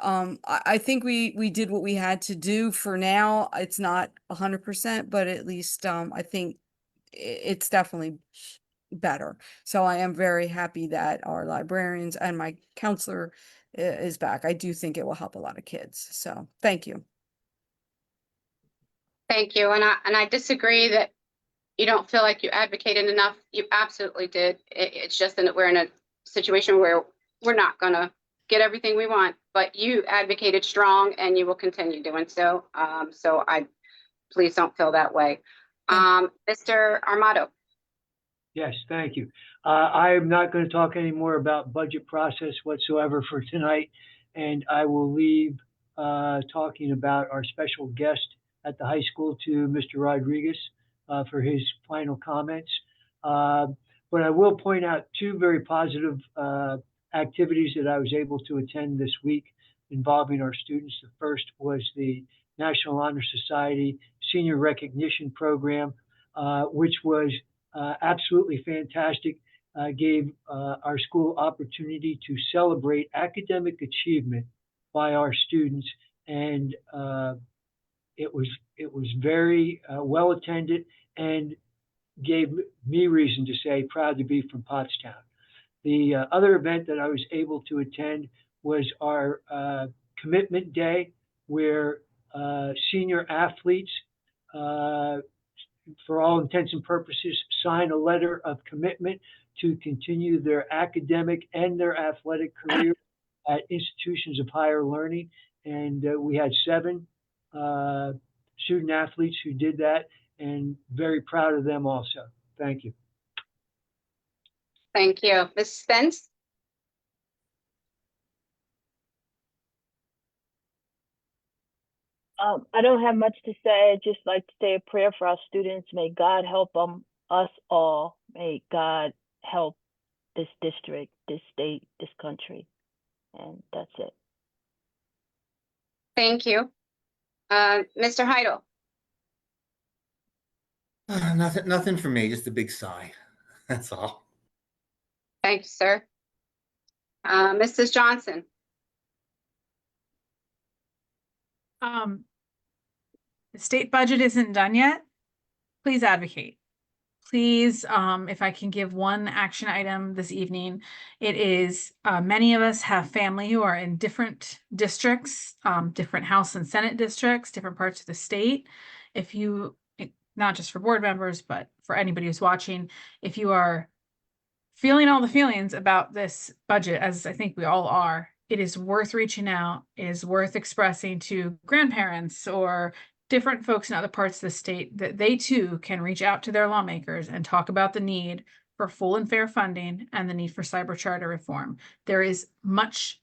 I think we did what we had to do for now. It's not 100%, but at least I think it's definitely better. So I am very happy that our librarians and my counselor is back. I do think it will help a lot of kids. So thank you. Thank you. And I disagree that you don't feel like you advocated enough. You absolutely did. It's just that we're in a situation where we're not going to get everything we want, but you advocated strong, and you will continue doing so. So please don't feel that way. Mr. Armato. Yes, thank you. I am not going to talk anymore about budget process whatsoever for tonight, and I will leave talking about our special guest at the high school to Mr. Rodriguez for his final comments. But I will point out 2 very positive activities that I was able to attend this week involving our students. The first was the National Honor Society Senior Recognition Program, which was absolutely fantastic. Gave our school opportunity to celebrate academic achievement by our students, and it was very well attended, and gave me reason to say proud to be from Pottstown. The other event that I was able to attend was our commitment day, where senior athletes, for all intents and purposes, sign a letter of commitment to continue their academic and their athletic career at institutions of higher learning. And we had 7 student athletes who did that, and very proud of them also. Thank you. Thank you. Ms. Spence. I don't have much to say. I'd just like to say a prayer for our students. May God help us all. May God help this district, this state, this country. And that's it. Thank you. Mr. Heidel. Nothing for me, just a big sigh. That's all. Thank you, sir. Mrs. Johnson. The state budget isn't done yet. Please advocate. Please, if I can give one action item this evening, it is, many of us have family who are in different districts, different House and Senate districts, different parts of the state. If you, not just for board members, but for anybody who's watching, if you are feeling all the feelings about this budget, as I think we all are, it is worth reaching out, it is worth expressing to grandparents or different folks in other parts of the state that they too can reach out to their lawmakers and talk about the need for full and fair funding and the need for cyber charter reform. There is much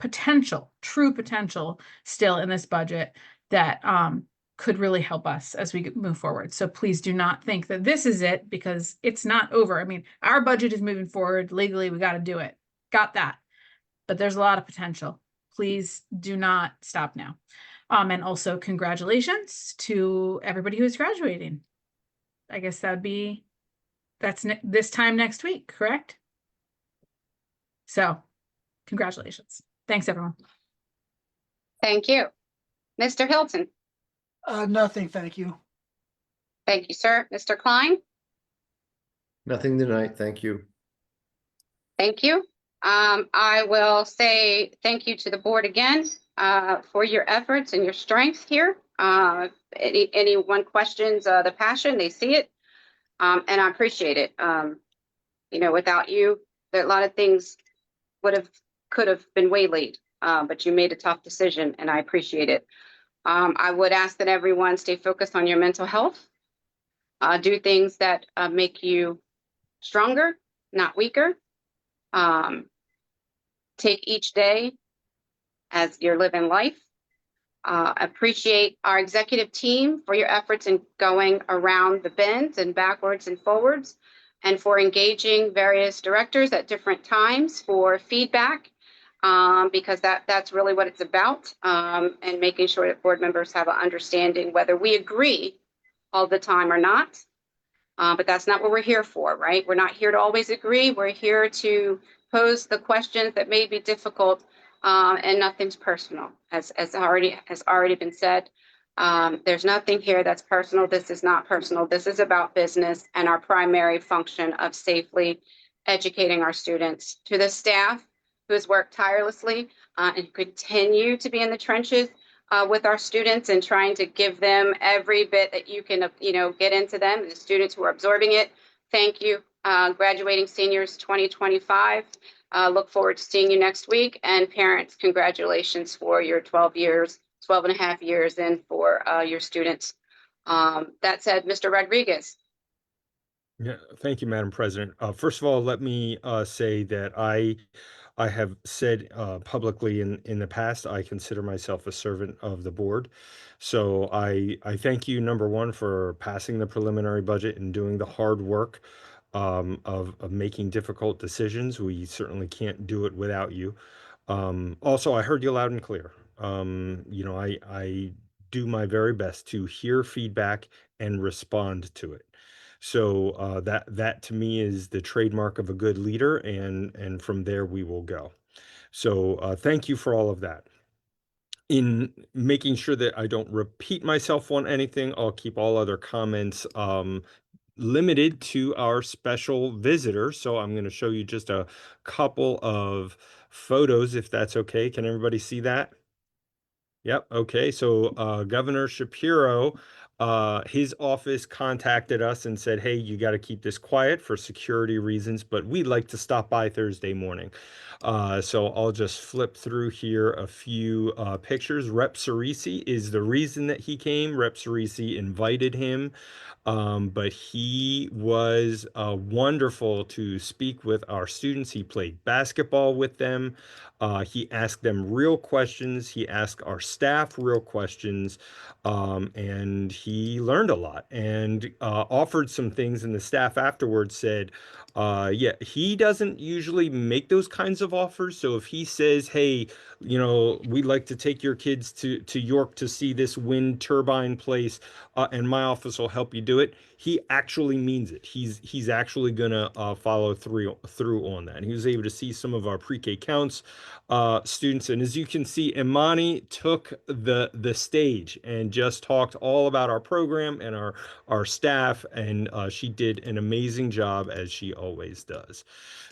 potential, true potential still in this budget that could really help us as we move forward. So please do not think that this is it, because it's not over. I mean, our budget is moving forward legally. We got to do it. Got that. But there's a lot of potential. Please do not stop now. And also congratulations to everybody who is graduating. I guess that's this time next week, correct? So congratulations. Thanks, everyone. Thank you. Mr. Hilton. Nothing, thank you. Thank you, sir. Mr. Klein. Nothing tonight, thank you. Thank you. I will say thank you to the board again for your efforts and your strength here. Anyone questions the passion, they see it, and I appreciate it. Without you, a lot of things could have been waylaid, but you made a tough decision, and I appreciate it. I would ask that everyone stay focused on your mental health. Do things that make you stronger, not weaker. Take each day as you're living life. Appreciate our executive team for your efforts in going around the bends and backwards and forwards, and for engaging various directors at different times for feedback, because that's really what it's about, and making sure that board members have an understanding whether we agree all the time or not. But that's not what we're here for, right? We're not here to always agree. We're here to pose the questions that may be difficult, and nothing's personal, as already been said. There's nothing here that's personal. This is not personal. This is about business and our primary function of safely educating our students. To the staff who has worked tirelessly and continue to be in the trenches with our students and trying to give them every bit that you can, get into them, and the students who are absorbing it. Thank you. Graduating seniors 2025. Look forward to seeing you next week. And parents, congratulations for your 12 and a half years in for your students. That said, Mr. Rodriguez. Yeah, thank you, Madam President. First of all, let me say that I have said publicly in the past, I consider myself a servant of the board. So I thank you, number one, for passing the preliminary budget and doing the hard work of making difficult decisions. We certainly can't do it without you. Also, I heard you loud and clear. I do my very best to hear feedback and respond to it. So that to me is the trademark of a good leader, and from there we will go. So thank you for all of that. In making sure that I don't repeat myself on anything, I'll keep all other comments limited to our special visitor. So I'm going to show you just a couple of photos, if that's okay. Can everybody see that? Yep. Okay. So Governor Shapiro, his office contacted us and said, hey, you got to keep this quiet for security reasons, but we'd like to stop by Thursday morning. So I'll just flip through here a few pictures. Rep Cerisi is the reason that he came. Rep Cerisi invited him. But he was wonderful to speak with our students. He played basketball with them. He asked them real questions. He asked our staff real questions. And he learned a lot and offered some things. And the staff afterwards said, Yeah, he doesn't usually make those kinds of offers. So if he says, hey, you know, we'd like to take your kids to York to see this wind turbine place, and my office will help you do it, he actually means it. He's actually gonna follow through on that. And he was able to see some of our pre-K counts students, and as you can see, Imani took the stage and just talked all about our program and our staff, and she did an amazing job, as she always does.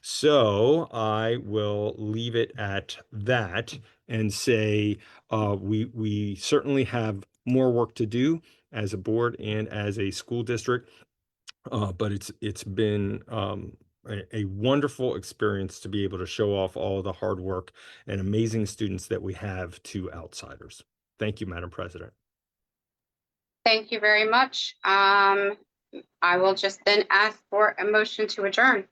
So I will leave it at that and say we certainly have more work to do as a board and as a school district, but it's been a wonderful experience to be able to show off all the hard work and amazing students that we have to outsiders. Thank you, Madam President. Thank you very much. I will just then ask for a motion to adjourn.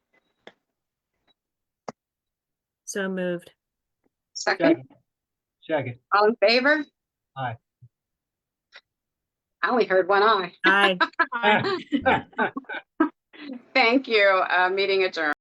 So moved. Second, Second. all in favor? Aye. I only heard one eye. Aye. Thank you. Meeting adjourned.